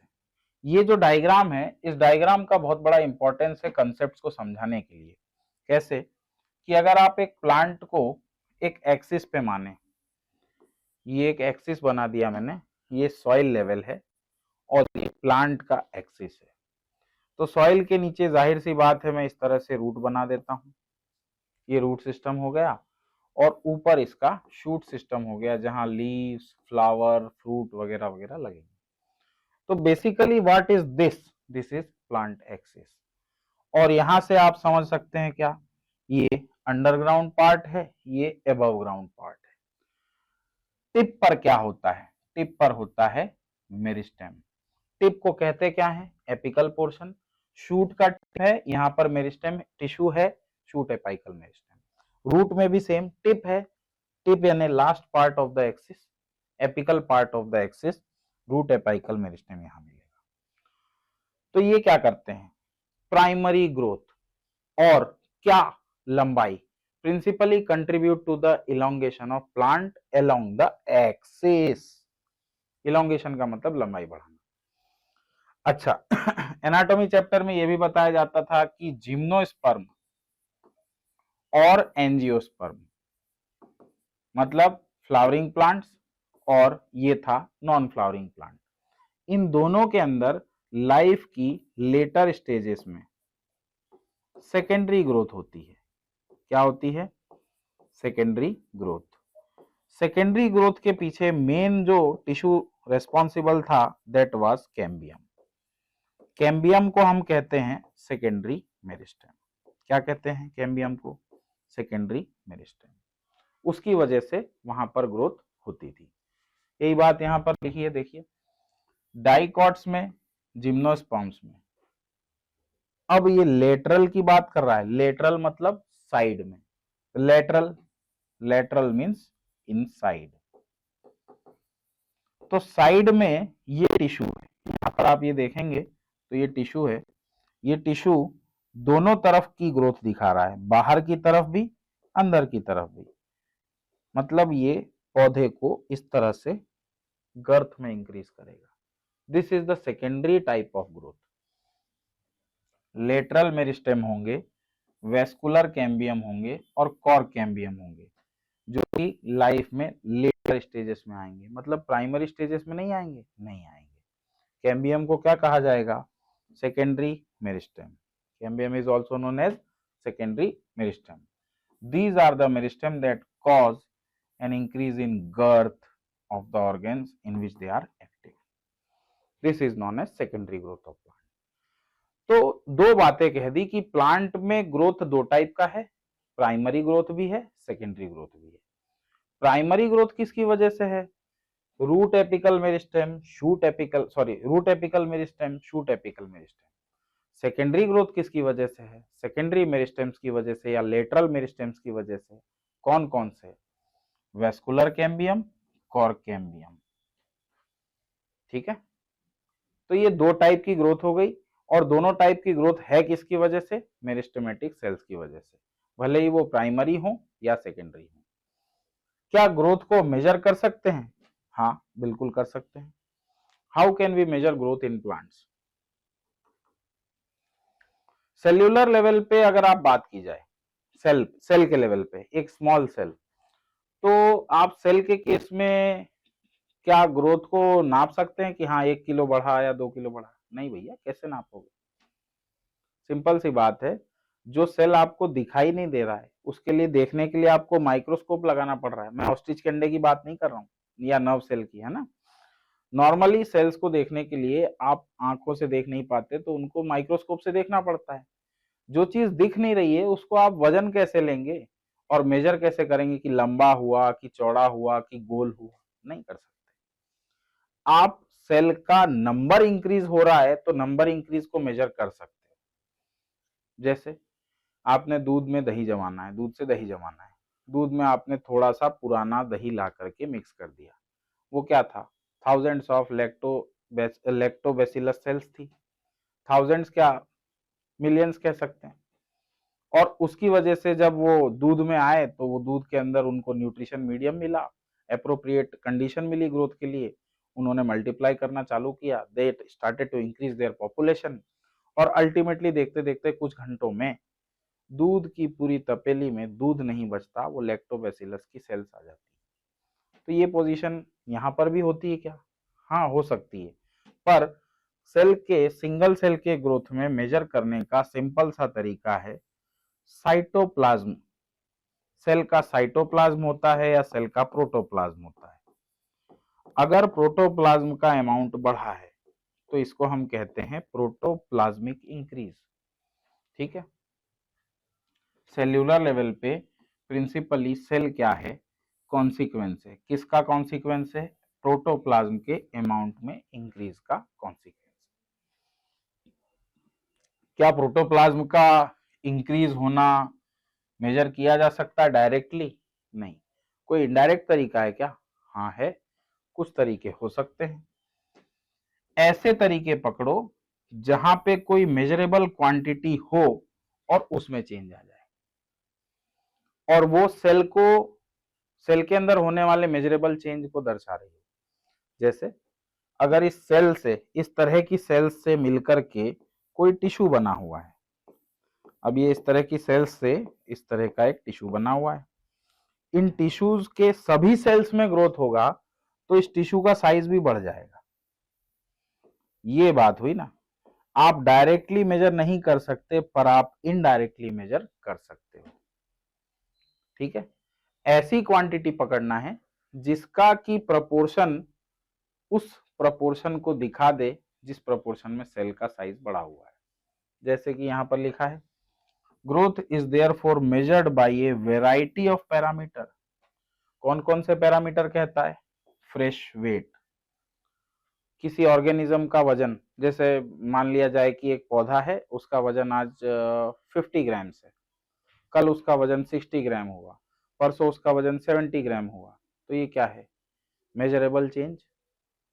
ये जो डायग्राम है, इस डायग्राम का बहुत बड़ा इंपॉर्टेंस है कंसेप्ट्स को समझाने के लिए। कैसे कि अगर आप एक प्लांट को एक एक्सिस पे माने, ये एक एक्सिस बना दिया मैंने, ये सॉइल लेवल है और ये प्लांट का एक्सिस है। तो सॉइल के नीचे जाहिर सी बात है मैं इस तरह से रूट बना देता हूं, ये रूट सिस्टम हो गया, और ऊपर इसका शूट सिस्टम हो गया जहां लीव्स, फ्लावर, फ्रूट वगैरह वगैरह लगेंगे। तो basically what is this? This is plant axis. और यहां से आप समझ सकते हैं क्या, ये अंडरग्राउंड पार्ट है, ये अबव ग्राउंड पार्ट है। टिप पर क्या होता है? टिप पर होता है मेरिस्टेम। टिप को कहते क्या है? Apical portion. शूट का टिप है, यहां पर मेरिस्टेम टिश्यू है, शूट एपिकल मेरिस्टेम। रूट में भी सेम टिप है, टिप यानी last part of the axis, apical part of the axis, root apical meristem यहां मिलेगा। तो ये क्या करते हैं? प्राइमरी ग्रोथ और क्या लंबाई, principally contribute to the elongation of plant along the axis. Elongation का मतलब लंबाई बढ़ाना। अच्छा एनाटॉमी चैप्टर में यह भी बताया जाता था कि जिम्नोस्पर्म और एंजियोस्पर्म मतलब फ्लावरिंग प्लांट्स, और ये था नॉन फ्लावरिंग प्लांट। इन दोनों के अंदर लाइफ की लेटर स्टेजेस में सेकेंडरी ग्रोथ होती है। क्या होती है? Secondary growth. सेकेंडरी ग्रोथ के पीछे मेन जो टिश्यू रेस्पॉन्सिबल था दैट वाज कैम्बियम। कैम्बियम को हम कहते हैं सेकेंडरी मेरिस्टेम। क्या कहते हैं कैम्बियम को? Secondary meristem. उसकी वजह से वहां पर ग्रोथ होती थी। यही बात यहां पर लिखी है, देखिए डाइकॉट्स में, जिम्नोस्पर्म्स में। अब ये लेटरल की बात कर रहा है, लेटरल मतलब साइड में, लेटरल, लेटरल मींस इनसाइड। तो साइड में ये टिश्यू है, यहां पर आप ये देखेंगे तो ये टिश्यू है, ये टिश्यू दोनों तरफ की ग्रोथ दिखा रहा है, बाहर की तरफ भी, अंदर की तरफ भी। मतलब ये पौधे को इस तरह से गर्थ में इंक्रीज करेगा। This is the secondary type of growth. Lateral meristem होंगे, वेस्कुलर कैम्बियम होंगे और कॉर कैम्बियम होंगे, जो कि लाइफ में लेटर स्टेजेस में आएंगे। मतलब प्राइमरी स्टेजेस में नहीं आएंगे, नहीं आएंगे। कैम्बियम को क्या कहा जाएगा? Secondary meristem. Cambium is also known as secondary meristem. These are the meristem that cause an increase in girth of the organs in which they are active. This is known as secondary growth of plant. तो दो बातें कह दी कि plant में growth दो type का है, primary growth भी है, सेकेंडरी ग्रोथ भी है। प्राइमरी ग्रोथ किसकी वजह से है? Root apical meristem, shoot apical, root apical meristem, shoot apical meristem. Secondary growth किसकी वजह से है? सेकेंडरी मेरिस्टेम्स की वजह से या लेटरल मेरिस्टेम्स की वजह से। कौन कौन से? Vascular cambium, cork cambium. ठीक है, तो ये दो टाइप की ग्रोथ हो गई, और दोनों टाइप की ग्रोथ है किसकी वजह से? मेरिस्टेमेटिक सेल्स की वजह से, भले ही वो प्राइमरी हो या सेकेंडरी हो। क्या ग्रोथ को मेजर कर सकते हैं? हाँ बिल्कुल कर सकते हैं। How can we measure growth in plants? Cellular level पे अगर आप बात की जाए, सेल के लेवल पे, एक स्मॉल सेल, तो आप सेल के केस में क्या ग्रोथ को नाप सकते हैं कि हाँ 1 किलो बढ़ा या 2 किलो बढ़ा? नहीं भैया, कैसे नापोगे? सिंपल सी बात है, जो सेल आपको दिखाई नहीं दे रहा है उसके लिए देखने के लिए आपको माइक्रोस्कोप लगाना पड़ रहा है। मैं ऑस्ट्रिच के अंडे की बात नहीं कर रहा हूँ, या नर्व सेल की, है ना। नॉर्मली सेल्स को देखने के लिए आप आंखों से देख नहीं पाते, तो उनको माइक्रोस्कोप से देखना पड़ता है। जो चीज दिख नहीं रही है उसको आप वजन कैसे लेंगे और मेजर कैसे करेंगे कि लंबा हुआ कि चौड़ा हुआ कि गोल हुआ? नहीं कर सकते। आप सेल का नंबर इंक्रीज हो रहा है तो नंबर इंक्रीज को मेजर कर सकते हैं। जैसे आपने दूध में दही जमाना है, दूध से दही जमाना है, दूध में आपने थोड़ा सा पुराना दही ला करके मिक्स कर दिया। वो क्या था? थाउजेंड्स ऑफ लैक्टोबैसिलस सेल्स थी। थाउजेंड्स क्या, मिलियंस कह सकते हैं। और उसकी वजह से जब वो दूध में आए तो वो दूध के अंदर उनको न्यूट्रिशन मीडियम मिला, एप्रोप्रिएट कंडीशन मिली ग्रोथ के लिए, उन्होंने मल्टीप्लाई करना चालू किया, they started to increase their population, और अल्टीमेटली देखते देखते कुछ घंटों में दूध की पूरी तपेली में दूध नहीं बचता, वो लैक्टोबैसिलस की सेल्स आ जाती है। तो ये पोजीशन यहाँ पर भी होती है क्या? हाँ, हो सकती है, पर सेल के सिंगल सेल के ग्रोथ में मेजर करने का सिंपल सा तरीका है साइटोप्लाज्म। सेल का साइटोप्लाज्म होता है या सेल का प्रोटोप्लाज्म होता है। अगर प्रोटोप्लाज्म का अमाउंट बढ़ा है तो इसको हम कहते हैं प्रोटोप्लाज्मिक इंक्रीज। ठीक है, सेल्यूलर लेवल पे प्रिंसिपली सेल क्या है? कॉन्सिक्वेंस है। किसका कॉन्सिक्वेंस है? प्रोटोप्लाज्म के अमाउंट में इंक्रीज का कॉन्सिक्वेंस। क्या प्रोटोप्लाज्म का इंक्रीज होना मेजर किया जा सकता है डायरेक्टली? नहीं। कोई इनडायरेक्ट तरीका है क्या? हाँ है, कुछ तरीके हो सकते हैं। ऐसे तरीके पकड़ो जहां पे कोई मेजरेबल क्वांटिटी हो और उसमें चेंज आ जाए, और वो सेल के अंदर होने वाले मेजरेबल चेंज को दर्शा रही है। जैसे अगर इस सेल से, इस तरह की सेल्स से मिलकर के कोई टिश्यू बना हुआ है, अब ये इस तरह की सेल्स से इस तरह का एक टिश्यू बना हुआ है, इन टिश्यूज के सभी सेल्स में ग्रोथ होगा तो इस टिश्यू का साइज भी बढ़ जाएगा। ये बात हुई ना। आप डायरेक्टली मेजर नहीं कर सकते, पर आप इनडायरेक्टली मेजर कर सकते हो। ठीक है, ऐसी क्वांटिटी पकड़ना है जिसका की प्रपोर्शन उस प्रपोर्शन को दिखा दे जिस प्रपोर्शन में सेल का साइज बढ़ा हुआ है। जैसे कि यहां पर लिखा है growth is therefore measured by A variety of parameter. कौन कौन से पैरामीटर कहता है? फ्रेश वेट, किसी ऑर्गेनिज्म का वजन, जैसे मान लिया जाए कि एक पौधा है, उसका वजन आज 50 ग्राम है, कल उसका वजन 60 ग्राम हुआ, परसों उसका वजन 70 ग्राम हुआ, तो ये क्या है? Measurable change.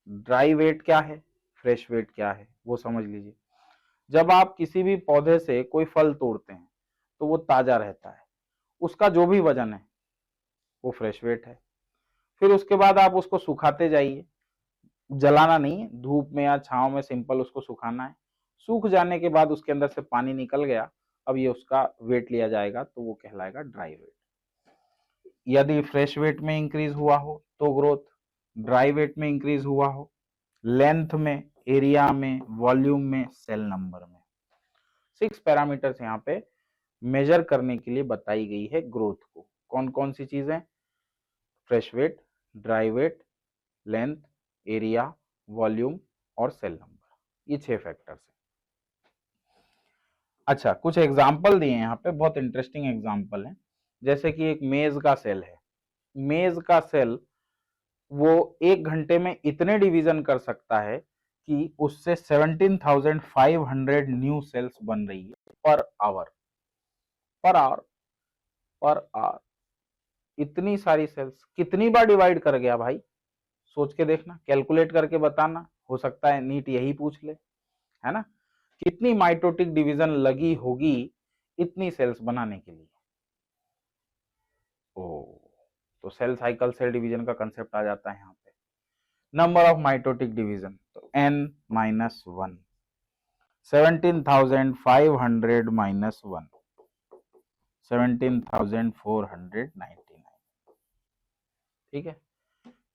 ड्राई वेट क्या है? फ्रेश वेट क्या है? वो समझ लीजिए। जब आप किसी भी पौधे से कोई फल तोड़ते हैं तो वो ताजा रहता है, उसका जो भी वजन है वो फ्रेश वेट है। फिर उसके बाद आप उसको सुखाते जाइए, जलाना नहीं है, धूप में या छांव में सिंपल उसको सुखाना है। सूख जाने के बाद उसके अंदर से पानी निकल गया, अब ये उसका वेट लिया जाएगा तो वो कहलाएगा ड्राई वेट। यदि फ्रेश वेट में इंक्रीज हुआ हो तो ग्रोथ, ड्राई वेट में इंक्रीज हुआ हो लेंथ में, एरिया में, वॉल्यूम में, सेल नंबर में। 6 पैरामीटर्स यहाँ पे मेजर करने के लिए बताई गई है ग्रोथ को। कौन कौन सी चीजें? Fresh weight, dry weight, length, area, volume और सेल नंबर, ये 6 फैक्टर्स हैं। अच्छा, कुछ एग्जाम्पल दिए हैं यहाँ पे, बहुत इंटरेस्टिंग एग्जाम्पल है। जैसे कि एक मेज का सेल है, मेज का सेल वो 1 घंटे में इतने डिवीजन कर सकता है कि उससे 17,500 न्यू सेल्स बन रही है per hour. Per hour, per hour, इतनी सारी सेल्स कितनी बार डिवाइड कर गया भाई? सोच के देखना, कैलकुलेट करके बताना, हो सकता है नीट यही पूछ ले, है ना? कितनी माइटोटिक डिवीजन लगी होगी इतनी सेल्स बनाने के लिए? ओ, तो सेल साइकिल, सेल डिवीजन का कंसेप्ट आ जाता है यहाँ पे। नंबर ऑफ माइटोटिक डिवीजन, तो n-1, 17,500 माइनस 1, 17,499। ठीक है,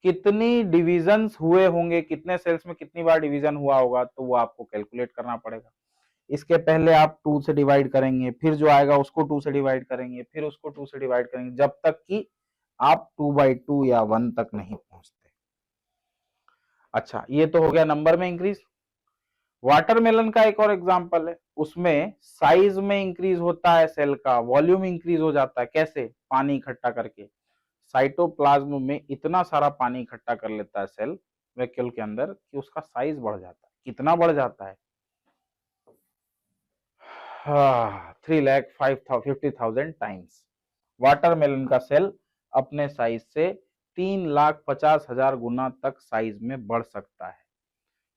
कितनी डिविजन्स हुए होंगे, कितने सेल्स में कितनी बार डिवीजन हुआ होगा, तो वो आपको कैलकुलेट करना पड़ेगा। इसके पहले आप 2 से डिवाइड करेंगे, फिर जो आएगा उसको 2 से डिवाइड करेंगे, फिर उसको 2 से डिवाइड करेंगे, जब तक कि आप 2/2 या 1 तक नहीं पहुंचते। अच्छा, ये तो हो गया नंबर में इंक्रीज। वाटरमेलन का एक और एग्जांपल है, उसमें साइज में इंक्रीज होता है सेल का, वॉल्यूम इंक्रीज हो जाता है। कैसे? पानी इकट्ठा करके। साइटोप्लाज्म में इतना सारा पानी इकट्ठा कर लेता है सेल वैक्यूल के अंदर कि उसका साइज बढ़ जाता है। कितना बढ़ जाता है? 3,50,000 टाइम्स। वाटरमेलन का सेल अपने साइज से 3,50,000 गुना तक साइज में बढ़ सकता है।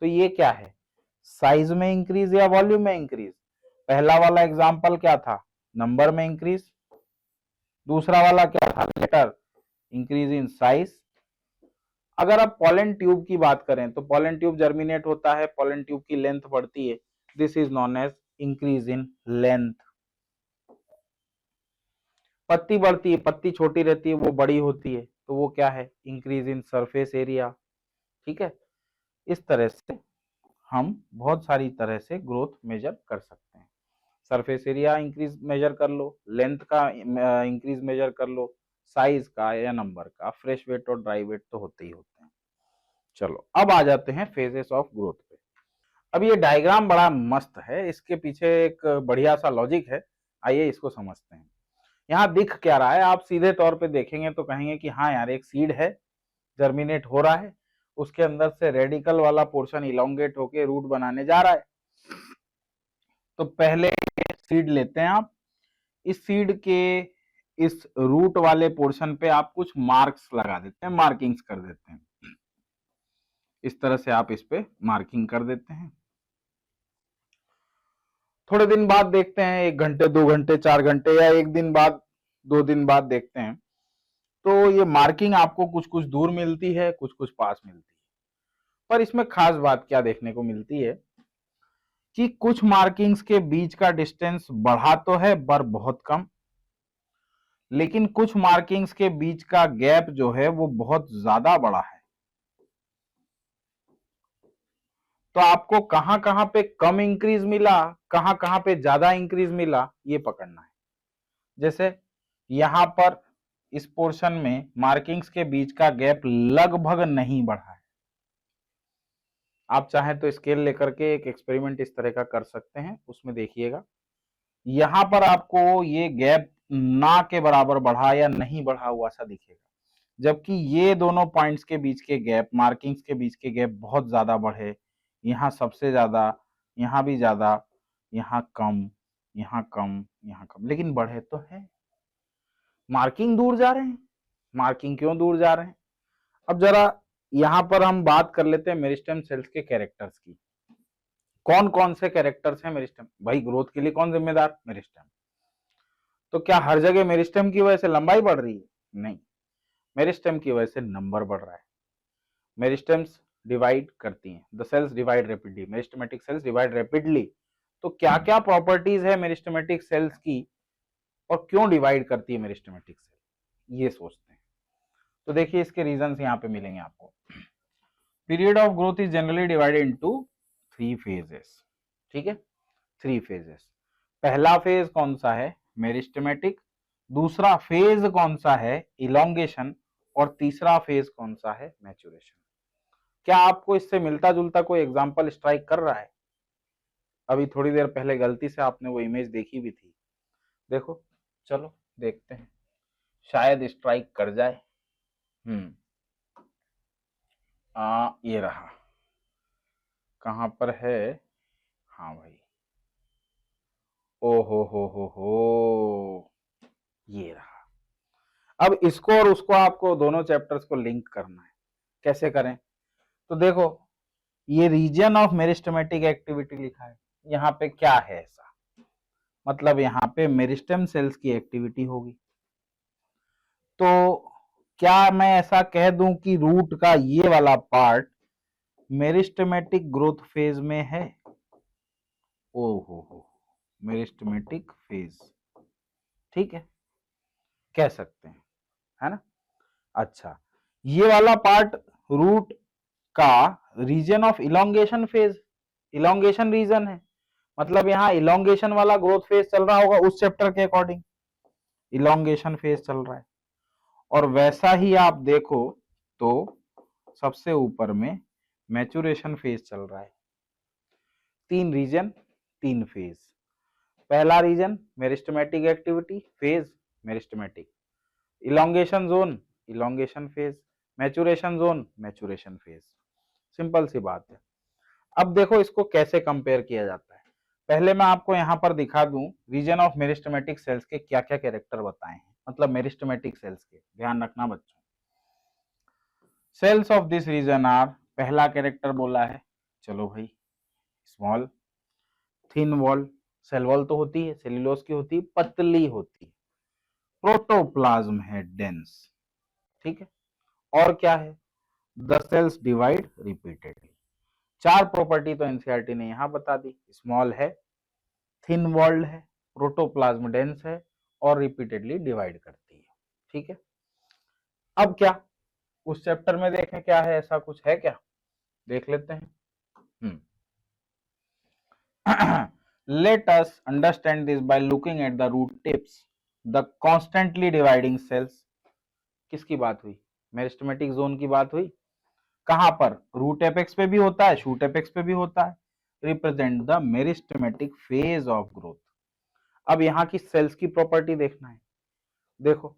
तो ये क्या है? साइज में इंक्रीज या वॉल्यूम में इंक्रीज? पहला वाला एग्जांपल क्या था? नंबर में इंक्रीज। दूसरा वाला क्या था? Latter, increase in size. अगर आप पॉलन ट्यूब की बात करें तो पॉलन ट्यूब जर्मिनेट होता है, पॉलन ट्यूब की लेंथ बढ़ती है, this is known as increase in length. पत्ती बढ़ती है, पत्ती छोटी रहती है वो बड़ी होती है, तो वो क्या है, इंक्रीज इन सरफेस एरिया। ठीक है, इस तरह से हम बहुत सारी तरह से ग्रोथ मेजर कर सकते हैं। सरफेस एरिया इंक्रीज मेजर कर लो, लेंथ का इंक्रीज मेजर कर लो, साइज का या नंबर का, फ्रेश वेट और ड्राई वेट तो होते ही होते हैं। चलो अब आ जाते हैं फेजेस ऑफ ग्रोथ पे। अब ये डायग्राम बड़ा मस्त है, इसके पीछे एक बढ़िया सा लॉजिक है, आइए इसको समझते हैं। यहाँ दिख क्या रहा है, आप सीधे तौर पे देखेंगे तो कहेंगे कि हाँ यार एक सीड है, जर्मिनेट हो रहा है, उसके अंदर से रेडिकल वाला पोर्शन इलोंगेट होके रूट बनाने जा रहा है। तो पहले सीड लेते हैं आप, इस सीड के इस रूट वाले पोर्शन पे आप कुछ मार्क्स लगा देते हैं, मार्किंग्स कर देते हैं। इस तरह से आप इस पे मार्किंग कर देते हैं। थोड़े दिन बाद देखते हैं, 1 घंटे 2 घंटे 4 घंटे या एक दिन बाद 2 दिन बाद देखते हैं, तो ये मार्किंग आपको कुछ कुछ दूर मिलती है, कुछ कुछ पास मिलती है। पर इसमें खास बात क्या देखने को मिलती है कि कुछ मार्किंग्स के बीच का डिस्टेंस बढ़ा तो है पर बहुत कम, लेकिन कुछ मार्किंग्स के बीच का गैप जो है वो बहुत ज्यादा बड़ा है। तो आपको कहां कहां पे कम इंक्रीज मिला, कहां कहां पे ज्यादा इंक्रीज मिला, ये पकड़ना है। जैसे यहां पर इस पोर्शन में मार्किंग्स के बीच का गैप लगभग नहीं बढ़ा है। आप चाहें तो स्केल लेकर के एक एक्सपेरिमेंट इस तरह का कर सकते हैं, उसमें देखिएगा यहां पर आपको ये गैप ना के बराबर बढ़ा या नहीं बढ़ा हुआ सा दिखेगा, जबकि ये दोनों पॉइंट्स के बीच के गैप, मार्किंग्स के बीच के गैप बहुत ज्यादा बढ़े, यहाँ सबसे ज्यादा, यहाँ भी ज्यादा, यहाँ कम, यहाँ कम, यहाँ कम, लेकिन बढ़े तो है। मार्किंग दूर जा रहे हैं, मार्किंग क्यों दूर जा रहे हैं? अब जरा यहां पर हम बात कर लेते हैं मेरिस्टेम सेल्स के कैरेक्टर्स की। कौन कौन से कैरेक्टर्स हैं मेरिस्टेम? भाई ग्रोथ के लिए कौन जिम्मेदार? मेरिस्टेम। तो क्या हर जगह मेरिस्टेम की वजह से लंबाई बढ़ रही है? नहीं, मेरिस्टेम की वजह से नंबर बढ़ रहा है। मेरिस्टेम्स डिवाइड करती हैं, the cells divide rapidly, meristematic cells divide rapidly. तो क्या क्या प्रॉपर्टीज है मेरिस्टेमेटिक सेल्स की और क्यों डिवाइड करती है मेरिस्टेमेटिक सेल, ये सोचते हैं। तो देखिए इसके रीजंस यहाँ पे मिलेंगे आपको। Period of growth is generally divided into 3 phases। ठीक है, 3 phases। पहला फेज कौन सा है? मेरिस्टेमेटिक। दूसरा फेज कौन सा है? इलोंगेशन। और तीसरा फेज कौन सा है? मैच्योरेशन। क्या आपको इससे मिलता जुलता कोई एग्जांपल स्ट्राइक कर रहा है? अभी थोड़ी देर पहले गलती से आपने वो इमेज देखी भी थी, देखो, चलो देखते हैं, शायद स्ट्राइक कर जाए। ये रहा, कहां पर है? हाँ भाई, ओ हो, ये रहा। अब इसको और उसको आपको दोनों चैप्टर्स को लिंक करना है, कैसे करें? तो देखो, ये रीजन ऑफ मेरिस्टेमेटिक एक्टिविटी लिखा है, यहाँ पे क्या है ऐसा, मतलब यहाँ पे मेरिस्टेम सेल्स की एक्टिविटी होगी। तो क्या मैं ऐसा कह दूं कि रूट का ये वाला पार्ट मेरिस्टेमेटिक ग्रोथ फेज में है? ओ हो, मेरिस्टेमेटिक फेज, ठीक है, कह सकते हैं, है ना। अच्छा, ये वाला पार्ट रूट का region of elongation phase, elongation region है, मतलब यहाँ इलोंगेशन वाला ग्रोथ फेज चल रहा होगा उस चैप्टर के अकॉर्डिंग, इलोंगेशन फेज चल रहा है। और वैसा ही आप देखो तो सबसे ऊपर में मैच्योरेशन फेज चल रहा है। 3 रीजन 3 फेज। पहला region meristematic activity phase, meristematic. Elongation zone, elongation phase. Maturation zone, maturation phase. Simple सी बात है। अब देखो इसको कैसे कंपेयर किया जाता है। पहले मैं आपको यहां पर दिखा दूं रीजन ऑफ मेरिस्टेमेटिक सेल्स के क्या क्या कैरेक्टर बताए हैं, मतलब मेरिस्टेमेटिक सेल्स के, ध्यान रखना बच्चों। Cells of this region are, पहला कैरेक्टर बोला है, चलो भाई, small, thin wall, cell wall तो होती है, सेल्यूलोज की होती है, पतली होती है। प्रोटोप्लाज्म है डेंस, ठीक है। और क्या है? The cells divide repeatedly. 4 property तो एनसीईआरटी ने यहां बता दी, स्मॉल है, थिन वॉल्ड है, प्रोटोप्लाज्म डेंस है और रिपीटेडली डिवाइड करती है। ठीक है, अब क्या उस चैप्टर में देखें क्या है, ऐसा कुछ है क्या, देख लेते हैं। Let us understand this by looking at the root tips, the constantly dividing cells। किसकी बात हुई, मेरिस्टेमेटिक जोन की बात हुई। कहां पर, रूट एपेक्स पे भी होता है, शूट एपेक्स पे भी होता है। Represent the meristematic phase of growth. अब यहां की सेल्स की प्रॉपर्टी देखना है। देखो,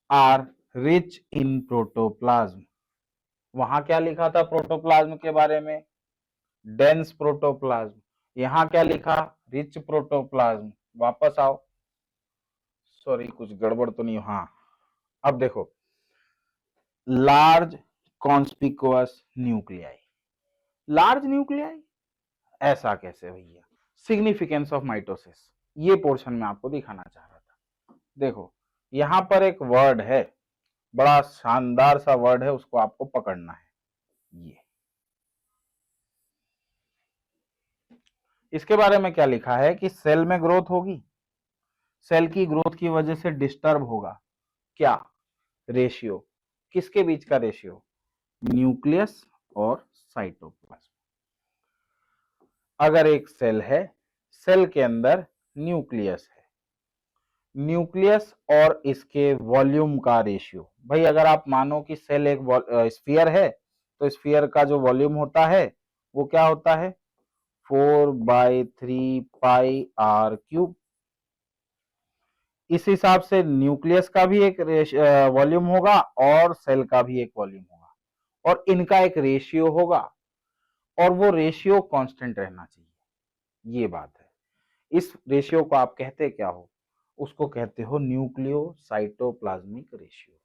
आर रिच इन प्रोटोप्लाज्म, वहां क्या लिखा था प्रोटोप्लाज्म के बारे में, डेंस प्रोटोप्लाज्म। यहां क्या लिखा, रिच प्रोटोप्लाज्म। वापस आओ, सॉरी कुछ गड़बड़ तो नहीं, हाँ अब देखो, large conspicuous nuclei. Large nuclei ऐसा कैसे भैया, सिग्निफिकेंस ऑफ माइटोसिस, ये पोर्शन में आपको दिखाना चाह रहा था। देखो यहां पर एक वर्ड है, बड़ा शानदार सा वर्ड है, उसको आपको पकड़ना है। ये इसके बारे में क्या लिखा है कि सेल में ग्रोथ होगी, सेल की ग्रोथ की वजह से डिस्टर्ब होगा क्या, रेशियो, किसके बीच का रेशियो, न्यूक्लियस और साइटोप्लाज्म। अगर एक सेल है, सेल के अंदर न्यूक्लियस है, न्यूक्लियस और इसके वॉल्यूम का रेशियो, भाई अगर आप मानो कि सेल एक स्फीयर है, तो स्फीयर का जो वॉल्यूम होता है वो क्या होता है, 4/3 पाई आर क्यूब। इस हिसाब से न्यूक्लियस का भी एक वॉल्यूम होगा और सेल का भी एक वॉल्यूम होगा, और इनका एक रेशियो होगा, और वो रेशियो कांस्टेंट रहना चाहिए। ये बात है, इस रेशियो को आप कहते क्या हो, उसको कहते हो न्यूक्लियो साइटोप्लाज्मिक रेशियो।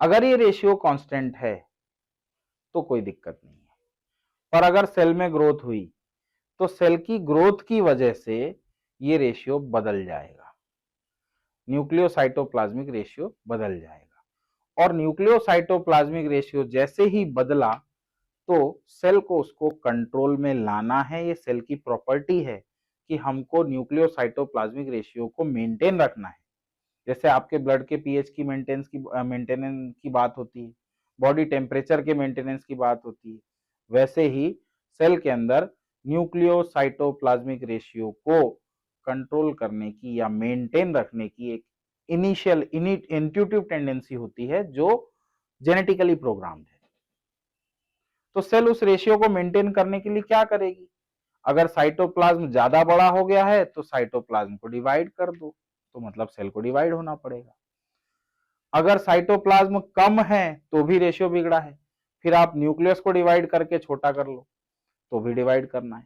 अगर ये रेशियो कांस्टेंट है तो कोई दिक्कत नहीं है, पर अगर सेल में ग्रोथ हुई तो सेल की ग्रोथ की वजह से ये रेशियो बदल जाएगा, न्यूक्लियोसाइटोप्लाज्मिक रेशियो बदल जाएगा। और न्यूक्लियोसाइटोप्लाज्मिक रेशियो जैसे ही बदला तो सेल को उसको कंट्रोल में लाना है, ये सेल की प्रॉपर्टी है कि हमको न्यूक्लियोसाइटोप्लाज्मिक रेशियो को मेंटेन रखना है। जैसे आपके ब्लड के पीएच की मेंटेनेंस की बात होती है, बॉडी टेम्परेचर के मेंटेनेंस की बात होती है, वैसे ही सेल के अंदर न्यूक्लियोसाइटोप्लाज्मिक रेशियो को कंट्रोल करने की या मेंटेन रखने की एक इनिशियल इंट्यूटिव टेंडेंसी होती है जो जेनेटिकली प्रोग्राम्ड है। तो सेल उस रेशियो को मेंटेन करने के लिए क्या करेगी, अगर साइटोप्लाज्म ज्यादा बड़ा हो गया है तो साइटोप्लाज्म को डिवाइड कर दो, तो मतलब सेल को डिवाइड होना पड़ेगा। अगर साइटोप्लाज्म कम है तो भी रेशियो बिगड़ा है, फिर आप न्यूक्लियस को डिवाइड करके छोटा कर लो तो भी डिवाइड करना है।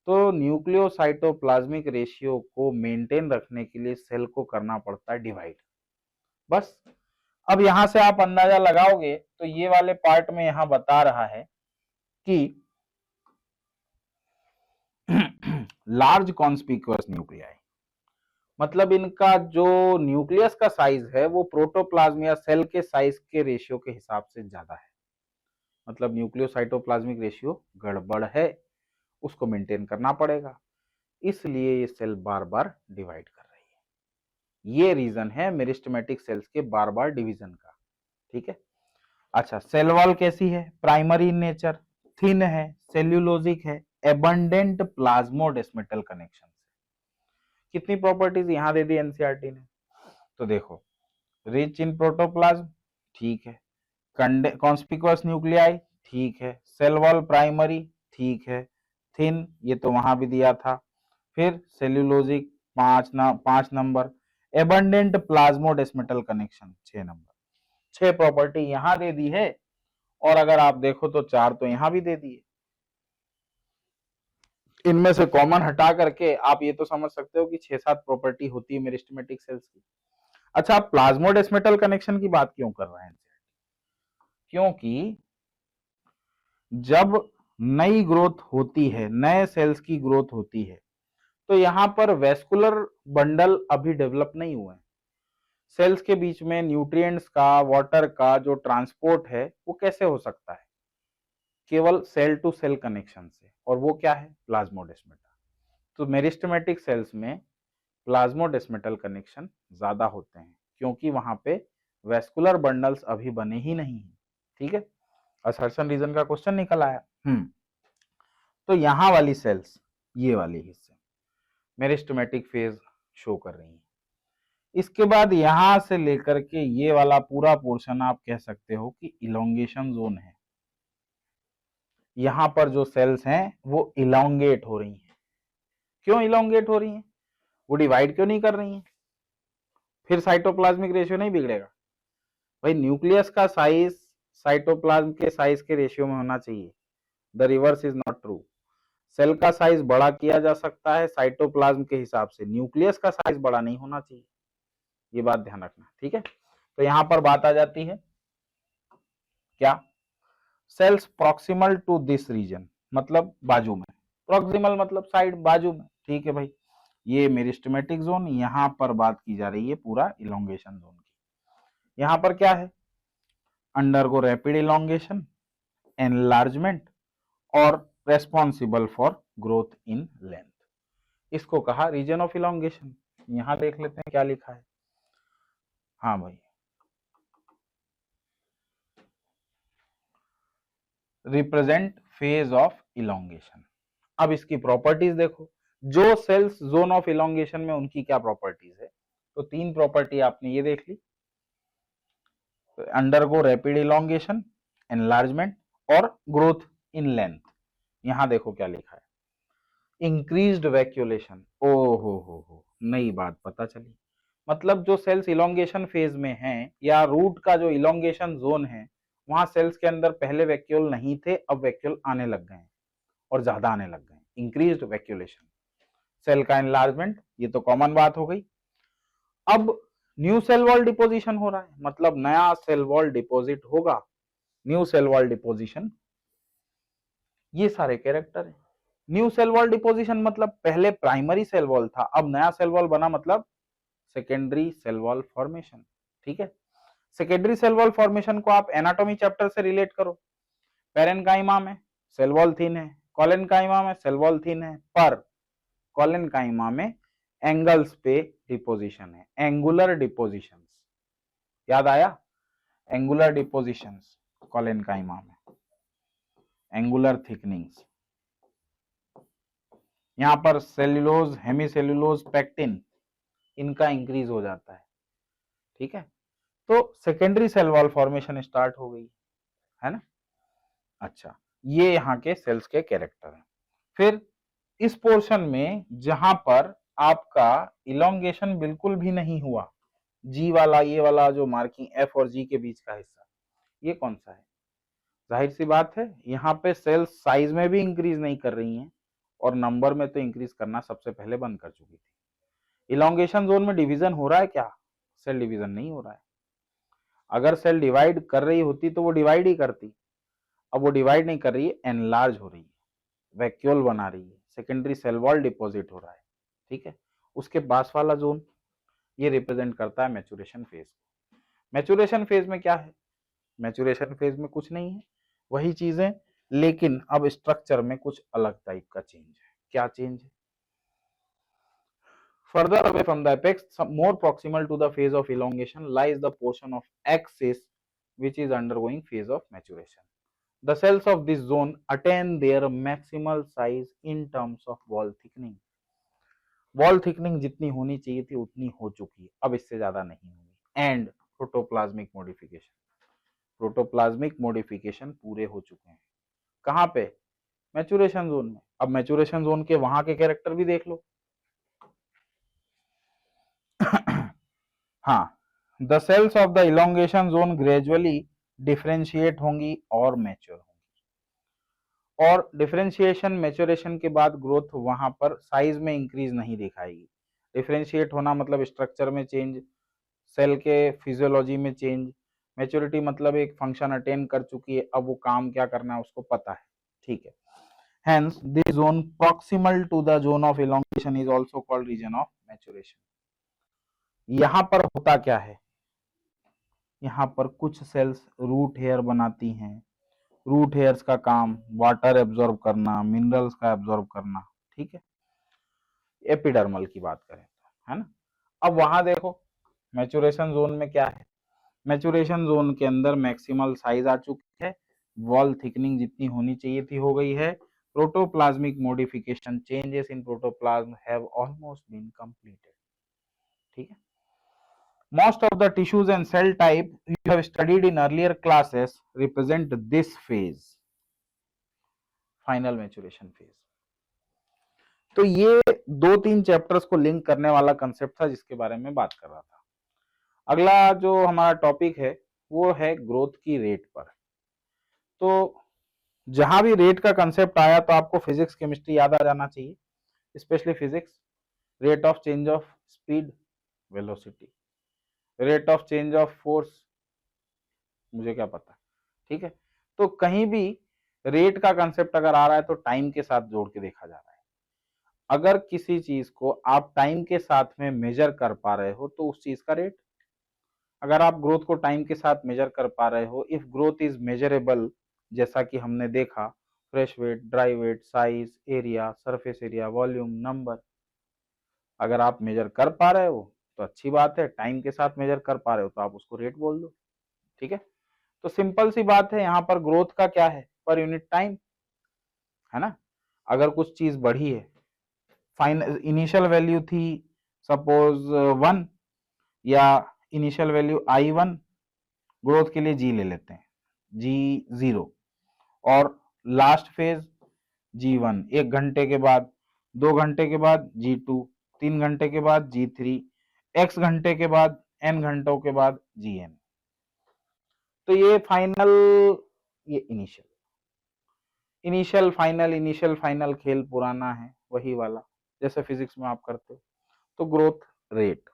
तो न्यूक्लियोसाइटोप्लाज्मिक रेशियो को मेंटेन रखने के लिए सेल को करना पड़ता है डिवाइड। बस अब यहां से आप अंदाजा लगाओगे तो ये वाले पार्ट में यहां बता रहा है कि लार्ज कॉन्स्पिक्यूअस न्यूक्लियाई, मतलब इनका जो न्यूक्लियस का साइज है वो प्रोटोप्लाज्म या सेल के साइज के रेशियो के हिसाब से ज्यादा है, मतलब न्यूक्लियोसाइटोप्लाज्मिक रेशियो गड़बड़ है, उसको मेंटेन करना पड़ेगा, इसलिए ये सेल बार बार डिवाइड कर रही है। ये रीजन है मेरिस्टेमेटिक सेल्स के बार बार डिवीजन का। ठीक है, अच्छा सेल वॉल कैसी है, प्राइमरी इन नेचर, थिन है, सेल्यूलोजिक है, एबंडेंट प्लाज्मोडेस्मेटल कनेक्शन। कितनी प्रॉपर्टीज यहां दे दी एनसीईआरटी ने, तो देखो रिच इन प्रोटोप्लाज्म, ठीक है, कॉन्स्पिकुअस न्यूक्लियाई, ठीक है, सेल वॉल प्राइमरी, ठीक है, थिन ये तो वहां भी दिया था, फिर cellulosic 5 number, abundant plasmodesmatal connection 6 number. 6 property यहां दे दी है, और अगर आप देखो तो 4 तो यहां भी दे दिए। इनमें से कॉमन हटा करके आप ये तो समझ सकते हो कि 6-7 प्रॉपर्टी होती है मेरिस्टेमेटिक सेल्स की। अच्छा, आप प्लाज्मोडेस्मेटल कनेक्शन की बात क्यों कर रहे हैं, क्योंकि जब नई ग्रोथ होती है, नए सेल्स की ग्रोथ होती है, तो यहां पर वेस्कुलर बंडल अभी डेवलप नहीं हुए हैं, सेल्स के बीच में न्यूट्रिएंट्स का, वाटर का जो ट्रांसपोर्ट है वो कैसे हो सकता है? केवल सेल टू सेल कनेक्शन से, और वो क्या है? प्लाज्मोडेस्माटा। तो मेरिस्टेमेटिक सेल्स में प्लाज्मोडेस्मेटल कनेक्शन ज्यादा होते हैं, क्योंकि वहां पे वेस्कुलर बंडल्स अभी बने ही नहीं है। ठीक है, असर्शन रीजन का क्वेश्चन निकल आया। तो यहां वाली सेल्स, ये वाली हिस्से मेरिस्टेमेटिक फेज शो कर रही है। इसके बाद यहां से लेकर के ये वाला पूरा पोर्शन आप कह सकते हो कि इलोंगेशन जोन है। यहां पर जो सेल्स हैं वो इलोंगेट हो रही हैं। क्यों इलोंगेट हो रही हैं? वो डिवाइड क्यों नहीं कर रही हैं? फिर साइटोप्लाज्मिक रेशियो नहीं बिगड़ेगा? भाई न्यूक्लियस का साइज साइटोप्लाज्म के साइज के रेशियो में होना चाहिए। The reverse is not true. Cell का साइज बड़ा किया जा सकता है साइटोप्लाज्म के हिसाब से, न्यूक्लियस का साइज बड़ा नहीं होना चाहिए। ये बात ध्यान रखना, ठीक है। तो यहां पर बात आ जाती है क्या? Cells proximal to this region, मतलब बाजू में। प्रॉक्सिमल मतलब साइड, बाजू में। ठीक है भाई, ये मेरिस्टेमेटिक जोन। यहां पर बात की जा रही है पूरा इलोंगेशन जोन की। यहां पर क्या है? अंडरगो रैपिड इलोंगेशन, एनलार्जमेंट और responsible for growth in length. इसको कहा रीजन ऑफ इलोंगेशन। यहां देख लेते हैं क्या लिखा है। हाँ भाई, रिप्रेजेंट फेज ऑफ इलोंगेशन। अब इसकी प्रॉपर्टीज देखो, जो सेल्स जोन ऑफ इलोंगेशन में उनकी क्या प्रॉपर्टीज है। तो तीन प्रॉपर्टी आपने ये देख ली, अंडरगो रैपिड इलोंगेशन, एनलार्जमेंट और ग्रोथ इन लेंथ। यहां देखो क्या लिखा है, इंक्रीज्ड वैक्यूलेशन। ओ हो, नई बात पता चली। मतलब जो सेल्स इलोंगेशन फेज में हैं, या रूट का जो इलोंगेशन जोन है, वहां सेल्स के अंदर पहले वैक्यूल नहीं थे, अब वैक्यूल आने लग गए हैं और ज्यादा आने लग गए। इंक्रीज्ड वैक्यूलेशन, सेल का एनलार्जमेंट, ये तो कॉमन बात हो गई। अब न्यू सेल वॉल डिपोजिशन हो रहा है, मतलब नया सेल वॉल डिपोजिट होगा। न्यू सेल वॉल डिपोजिशन, ये सारे कैरेक्टर है। न्यू सेल वॉल डिपोजिशन मतलब पहले प्राइमरी सेल वॉल था, अब नया सेल वॉल बना, मतलब सेकेंडरी सेल वॉल फॉर्मेशन। ठीक है, सेकेंडरी सेल वॉल फॉर्मेशन को आप एनाटॉमी चैप्टर से रिलेट करो। पेरेन्काइमा में सेल वॉल थिन है, कोलेनकाइमा में सेल वॉल थिन है, पर कोलेनकाइमा में एंगल्स पे डिपोजिशन है, एंगुलर डिपोजिशंस। याद आया? एंगुलर डिपोजिशंस कोलेनकाइमा में, एंगुलर थिकनिंग्स। यहां पर सेल्यूलोज, हेमीसेल्यूलोज, पेक्टिन, इनका इंक्रीज हो जाता है। ठीक है, तो secondary cell wall formation start हो गई है ना। अच्छा, ये यहाँ के सेल्स के कैरेक्टर हैं। फिर इस पोर्शन में जहां पर आपका इलोंगेशन बिल्कुल भी नहीं हुआ, जी वाला, ये वाला जो मार्किंग एफ और जी के बीच का हिस्सा, ये कौन सा है? जाहिर सी बात है, यहाँ पे सेल्स साइज में भी इंक्रीज नहीं कर रही हैं और नंबर में तो इंक्रीज करना सबसे पहले बंद कर चुकी थी। इलोंगेशन जोन में डिवीजन हो रहा है क्या? सेल डिवीजन नहीं हो रहा है। अगर सेल डिवाइड कर रही होती तो वो डिवाइड ही करती। अब वो डिवाइड नहीं कर रही है, एनलार्ज हो रही है, वैक्यूल बना रही है, सेकेंडरी सेल वॉल डिपॉजिट हो रहा है। ठीक है, उसके पास वाला जोन ये रिप्रेजेंट करता है मैच्योरेशन फेज। मैच्योरेशन फेज में क्या है? मैच्योरेशन फेज में कुछ नहीं है, वही चीजें, लेकिन अब स्ट्रक्चर में कुछ अलग टाइप का चेंज है। क्या चेंज है? Further away from the apex, more proximal to the phase of elongation, lies the portion of axis which is undergoing phase of maturation. The cells of this zone attain their maximal size in terms of wall thickening. Wall thickening जितनी होनी चाहिए थी उतनी हो चुकी है, अब इससे ज्यादा नहीं होगी। And protoplasmic modification, protoplasmic modification पूरे हो चुके हैं। कहाँ पे? मैचुरेशन जोन में। अब मैचुरेशन जोन के वहां के कैरेक्टर भी देख लो। हाँ, the cells of the elongation zone gradually differentiate होंगी और मैच्योर होंगी। और डिफरेंशिएशन मैच्योरेशन के बाद ग्रोथ वहां पर साइज में इंक्रीज नहीं दिखाएगी। डिफरेंशिएट होना मतलब स्ट्रक्चर में चेंज, सेल के फिजियोलॉजी में चेंज। मैच्योरिटी मतलब एक फंक्शन अटेन कर चुकी है, अब वो काम क्या करना है उसको पता है। ठीक है, hence this zone proximal to the zone of elongation is also called region of maturation. यहां पर होता क्या है, यहां पर कुछ सेल्स रूट हेयर बनाती हैं। रूट हेयर्स का काम वाटर एब्जॉर्ब करना, मिनरल्स का एब्जॉर्ब करना, ठीक है। एपिडर्मल की बात करें तो, है ना। अब वहां देखो मैचुरेशन जोन में क्या है, मैचुरेशन जोन के अंदर मैक्सिमल साइज आ चुकी है, वॉल थिकनिंग जितनी होनी चाहिए थी हो गई है, protoplasmic modification changes in protoplasm have almost been completed, ठीक है। Most of the tissues and cell type you have studied in earlier classes represent this phase, final maturation phase. तो ये 2-3 चैप्टर्स को लिंक करने वाला कंसेप्ट था जिसके बारे में बात कर रहा था। अगला जो हमारा टॉपिक है वो है ग्रोथ की रेट पर। तो जहां भी रेट का कंसेप्ट आया तो आपको फिजिक्स केमिस्ट्री याद आ जाना चाहिए, specially physics. Rate of change of speed, velocity, rate of change of force, मुझे क्या पता, ठीक है। तो कहीं भी रेट का कंसेप्ट अगर आ रहा है तो टाइम के साथ जोड़ के देखा जा रहा है। अगर किसी चीज को आप टाइम के साथ में मेजर कर पा रहे हो तो उस चीज का रेट, अगर आप ग्रोथ को टाइम के साथ मेजर कर पा रहे हो, इफ ग्रोथ इज मेजरेबल, जैसा कि हमने देखा fresh weight, dry weight, size, area, surface area, volume, number, अगर आप मेजर कर पा रहे हो तो अच्छी बात है, टाइम के साथ मेजर कर पा रहे हो तो आप उसको रेट बोल दो, ठीक है। तो सिंपल सी बात है, यहाँ पर ग्रोथ का क्या है, पर यूनिट टाइम, है ना। अगर कुछ चीज बढ़ी है, फाइनल इनिशियल वैल्यू थी सपोज 1 या इनिशियल वैल्यू I1, ग्रोथ के लिए G ले लेते हैं, G0, और लास्ट फेज G1, 1 घंटे के बाद, 2 घंटे के बाद G2, 3 घंटे के बाद G3, X घंटे के बाद, N घंटों के बाद Gn। तो ये फाइनल, ये इनिशियल फाइनल खेल पुराना है, वही वाला जैसे फिजिक्स में आप करते हो। तो ग्रोथ रेट,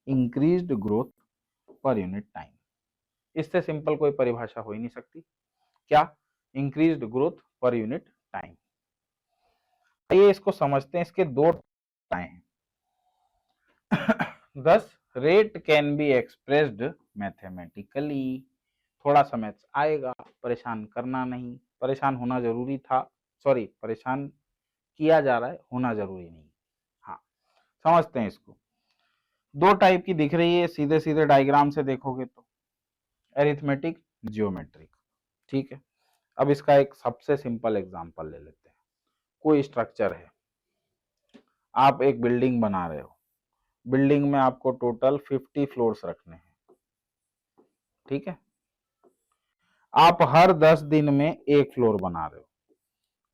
इंक्रीज्ड ग्रोथ पर यूनिट टाइम, इससे सिंपल कोई परिभाषा हो ही नहीं सकती। क्या? इंक्रीज्ड ग्रोथ पर यूनिट टाइम। आइए इसको समझते हैं, इसके दो टाइम हैं। Thus rate can be expressed mathematically। थोड़ा सा मैथ्स आएगा, परेशान करना नहीं, परेशान होना जरूरी था, सॉरी परेशान किया जा रहा है, होना जरूरी नहीं। हाँ, समझते हैं इसको। दो टाइप की दिख रही है, सीधे सीधे डायग्राम से देखोगे तो, एरिथमेटिक, जियोमेट्रिक, ठीक है। अब इसका एक सबसे सिंपल एग्जांपल ले लेते हैं। कोई स्ट्रक्चर है, आप एक बिल्डिंग बना रहे हो, बिल्डिंग में आपको टोटल 50 फ्लोर्स रखने हैं, ठीक है। आप हर 10 दिन में एक फ्लोर बना रहे हो,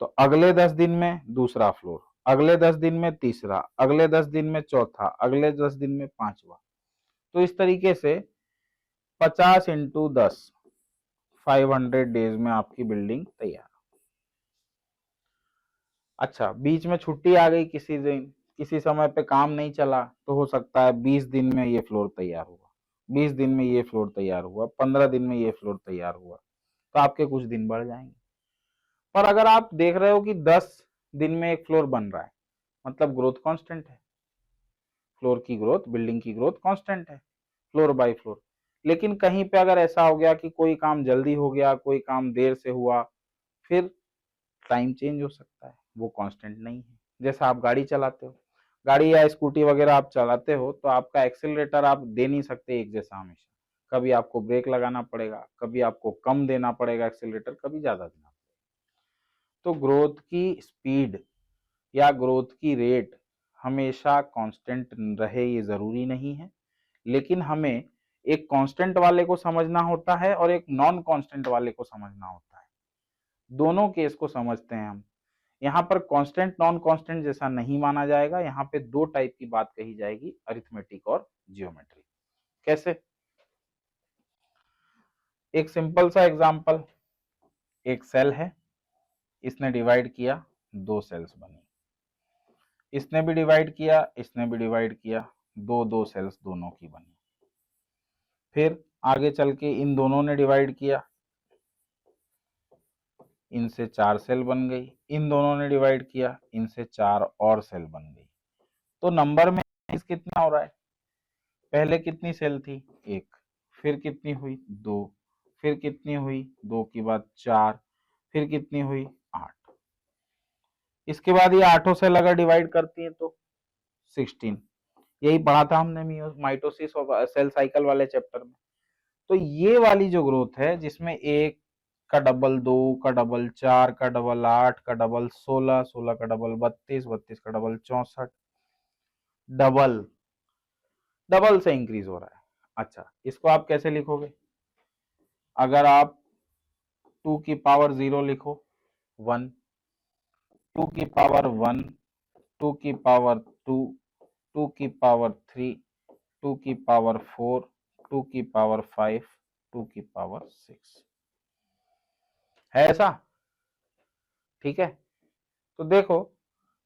तो अगले 10 दिन में दूसरा फ्लोर, अगले 10 दिन में तीसरा, अगले 10 दिन में चौथा, अगले 10 दिन में पांचवा। तो इस तरीके से 50 इंटू 10, 500 डेज में आपकी बिल्डिंग तैयार। अच्छा, बीच में छुट्टी आ गई, किसी दिन किसी समय पे काम नहीं चला, तो हो सकता है 20 दिन में ये फ्लोर तैयार हुआ, 20 दिन में ये फ्लोर तैयार हुआ, 15 दिन में ये फ्लोर तैयार हुआ, तो आपके कुछ दिन बढ़ जाएंगे। पर अगर आप देख रहे हो कि 10 दिन में एक फ्लोर बन रहा है, मतलब ग्रोथ कांस्टेंट है, फ्लोर की ग्रोथ, बिल्डिंग की ग्रोथ कांस्टेंट है, फ्लोर बाय फ्लोर। लेकिन कहीं पे अगर ऐसा हो गया कि कोई काम जल्दी हो गया, कोई काम देर से हुआ, फिर टाइम चेंज हो सकता है, वो कांस्टेंट नहीं है। जैसा आप गाड़ी चलाते हो, गाड़ी या स्कूटी वगैरह आप चलाते हो, तो आपका एक्सेलरेटर आप दे नहीं सकते एक जैसा हमेशा, कभी आपको ब्रेक लगाना पड़ेगा, कभी आपको कम देना पड़ेगा एक्सेलरेटर, कभी ज्यादा देना पड़ेगा। तो ग्रोथ की स्पीड या ग्रोथ की रेट हमेशा कांस्टेंट रहे ये जरूरी नहीं है, लेकिन हमें एक कांस्टेंट वाले को समझना होता है और एक नॉन कांस्टेंट वाले को समझना होता है। दोनों केस को समझते हैं हम। यहाँ पर कांस्टेंट नॉन कांस्टेंट जैसा नहीं माना जाएगा, यहाँ पे दो टाइप की बात कही जाएगी, अरिथमेटिक और जियोमेट्री। कैसे? एक सिंपल सा एग्जांपल, एक सेल है, इसने डिवाइड किया, दो सेल्स बनी, इसने भी डिवाइड किया, इसने भी डिवाइड किया, दो दो सेल्स दोनों की बनी। फिर आगे चल के इन दोनों ने डिवाइड किया, इनसे 4 सेल बन गई, इन दोनों ने डिवाइड किया, इनसे 4 और सेल बन गई। तो नंबर में कितना हो रहा है? पहले कितनी सेल थी? एक, फिर कितनी हुई? दो, फिर कितनी हुई? दो के बाद चार, फिर कितनी हुई? 8। इसके बाद ये आठों सेल अगर डिवाइड करती है तो 16। यही पढ़ा था हमने माइटोसिस और सेल साइकिल वाले चैप्टर में। तो ये वाली जो ग्रोथ है जिसमें एक का डबल, दो का डबल, चार का डबल, 8 का डबल, 16, 16 का डबल, 32, 32 का डबल, 64, डबल डबल से इंक्रीज हो रहा है। अच्छा, इसको आप कैसे लिखोगे? अगर आप 2 की पावर 0 लिखो 1, 2 की पावर 1, 2 की पावर 2, 2 की पावर 3, 2 की पावर 4, 2 की पावर 5, 2 की पावर 6 है ऐसा? ठीक है, तो देखो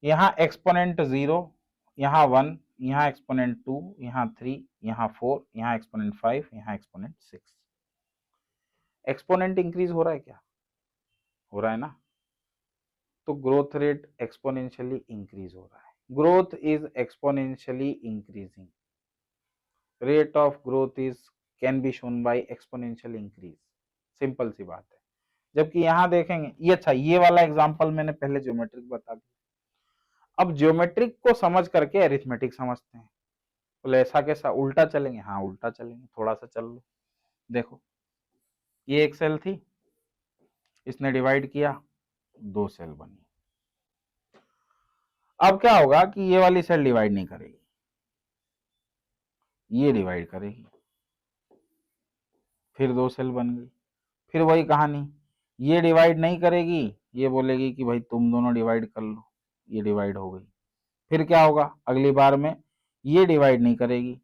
यहाँ एक्सपोनेंट 0, यहाँ 1, यहाँ एक्सपोनेंट 2, यहाँ 3, यहाँ 4, यहाँ एक्सपोनेंट 5, यहाँ एक्सपोनेंट 6। एक्सपोनेंट इंक्रीज हो रहा है क्या? हो रहा है ना? तो ग्रोथ रेट एक्सपोनेंशियली इंक्रीज हो रहा है। Growth is exponentially increasing. Rate of growth is can be shown by exponential increase. Simple सी बात है। जबकि यहां देखेंगे ये, अच्छा ये वाला एग्जांपल मैंने पहले ज्योमेट्रिक बता दिया। अब ज्योमेट्रिक को समझ करके अरिथमेटिक समझते हैं। बोले ऐसा कैसा, उल्टा चलेंगे? हाँ उल्टा चलेंगे, थोड़ा सा चल लो। देखो ये एक सेल थी, इसने डिवाइड किया, दो सेल बनी। अब क्या होगा कि ये वाली सेल डिवाइड नहीं करेगी, ये डिवाइड करेगी, फिर दो सेल बन गई। फिर वही कहानी, ये डिवाइड नहीं करेगी, ये बोलेगी कि भाई तुम दोनों डिवाइड कर लो, ये डिवाइड हो गई। फिर क्या होगा अगली बार में, ये डिवाइड नहीं करेगी,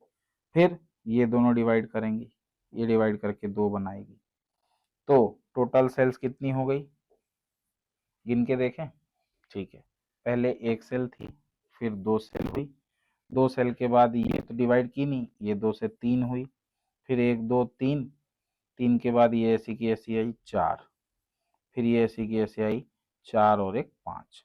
फिर ये दोनों डिवाइड करेंगी, ये डिवाइड करके दो बनाएगी। तो टोटल सेल्स कितनी हो गई, गिन के देखें? ठीक है, पहले एक सेल थी, फिर दो सेल हुई, दो सेल के बाद ये तो डिवाइड की नहीं, ये दो से तीन हुई, फिर एक दो तीन, तीन के बाद ये ऐसी की ऐसी आई चार, फिर ये ऐसी की ऐसी आई चार और एक पाँच।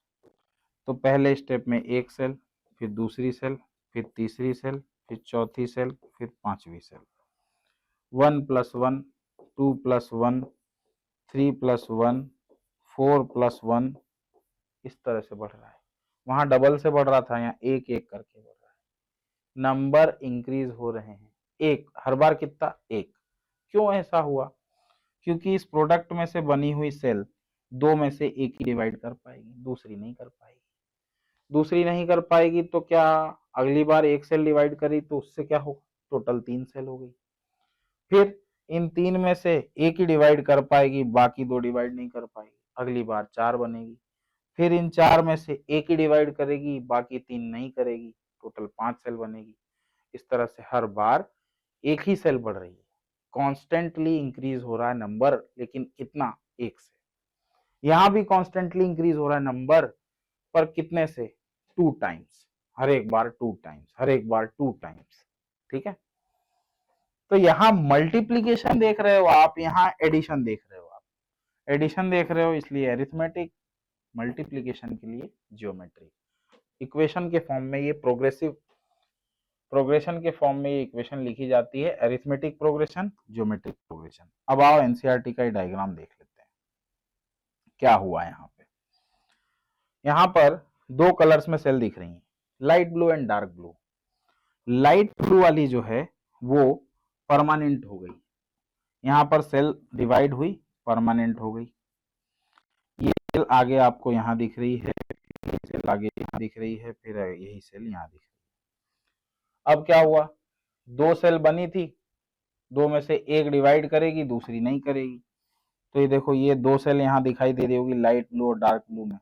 तो पहले स्टेप में एक सेल, फिर दूसरी सेल, फिर तीसरी सेल, फिर चौथी सेल, फिर पांचवी सेल। 1 + 1, 2 + 1, 3 + 1, 4 + 1, इस तरह से बढ़ रहा है। वहां डबल से बढ़ रहा था, यहाँ एक एक करके बढ़ रहा है। नंबर इंक्रीज हो रहे हैं, एक हर बार कितना? एक। क्यों ऐसा हुआ? क्योंकि इस प्रोडक्ट में से बनी हुई सेल दो में से एक ही डिवाइड कर पाएगी, दूसरी नहीं कर पाएगी। दूसरी नहीं कर पाएगी तो क्या, अगली बार एक सेल डिवाइड करी तो उससे क्या होगा, टोटल तीन सेल हो गई। फिर इन तीन में से एक ही डिवाइड कर पाएगी, बाकी दो डिवाइड नहीं कर पाएगी, अगली बार चार बनेगी। फिर इन चार में से एक ही डिवाइड करेगी, बाकी तीन नहीं करेगी, टोटल पांच सेल बनेगी। इस तरह से हर बार एक ही सेल बढ़ रही है, कॉन्स्टेंटली इंक्रीज हो रहा है नंबर, लेकिन कितना? एक से। यहां भी कॉन्स्टेंटली इंक्रीज हो रहा है नंबर, पर कितने से? 2 टाइम्स, हर एक बार 2 टाइम्स, हर एक बार 2 टाइम्स। ठीक है, तो यहां मल्टीप्लीकेशन देख रहे हो आप, यहां एडिशन देख रहे हो आप। एडिशन देख रहे हो इसलिए अरिथमेटिक, मल्टीप्लीकेशन के लिए ज्योमेट्री। इक्वेशन के फॉर्म में ये प्रोग्रेशन के फॉर्म में ये इक्वेशन लिखी जाती है, अरिथमेटिक प्रोग्रेशन, ज्योमेट्रिक प्रोग्रेशन। अब आओ एनसीईआरटी का डायग्राम देख लेते हैं क्या हुआ यहाँ पे। यहाँ पर दो कलर्स में सेल दिख रही हैं, light blue and dark blue. Light blue वाली जो है वो परमानेंट हो गई, यहाँ पर सेल डिवाइड हुई, परमानेंट हो गई। ये सेल आगे आपको यहाँ दिख रही है, सेल आगे यहाँ दिख रही है, फिर यही सेल यहाँ दिख रही है। अब क्या हुआ, दो सेल बनी थी, दो में से एक डिवाइड करेगी, दूसरी नहीं करेगी। तो ये देखो ये दो सेल यहाँ दिखाई दे रही होगी, लाइट ब्लू और डार्क ब्लू में।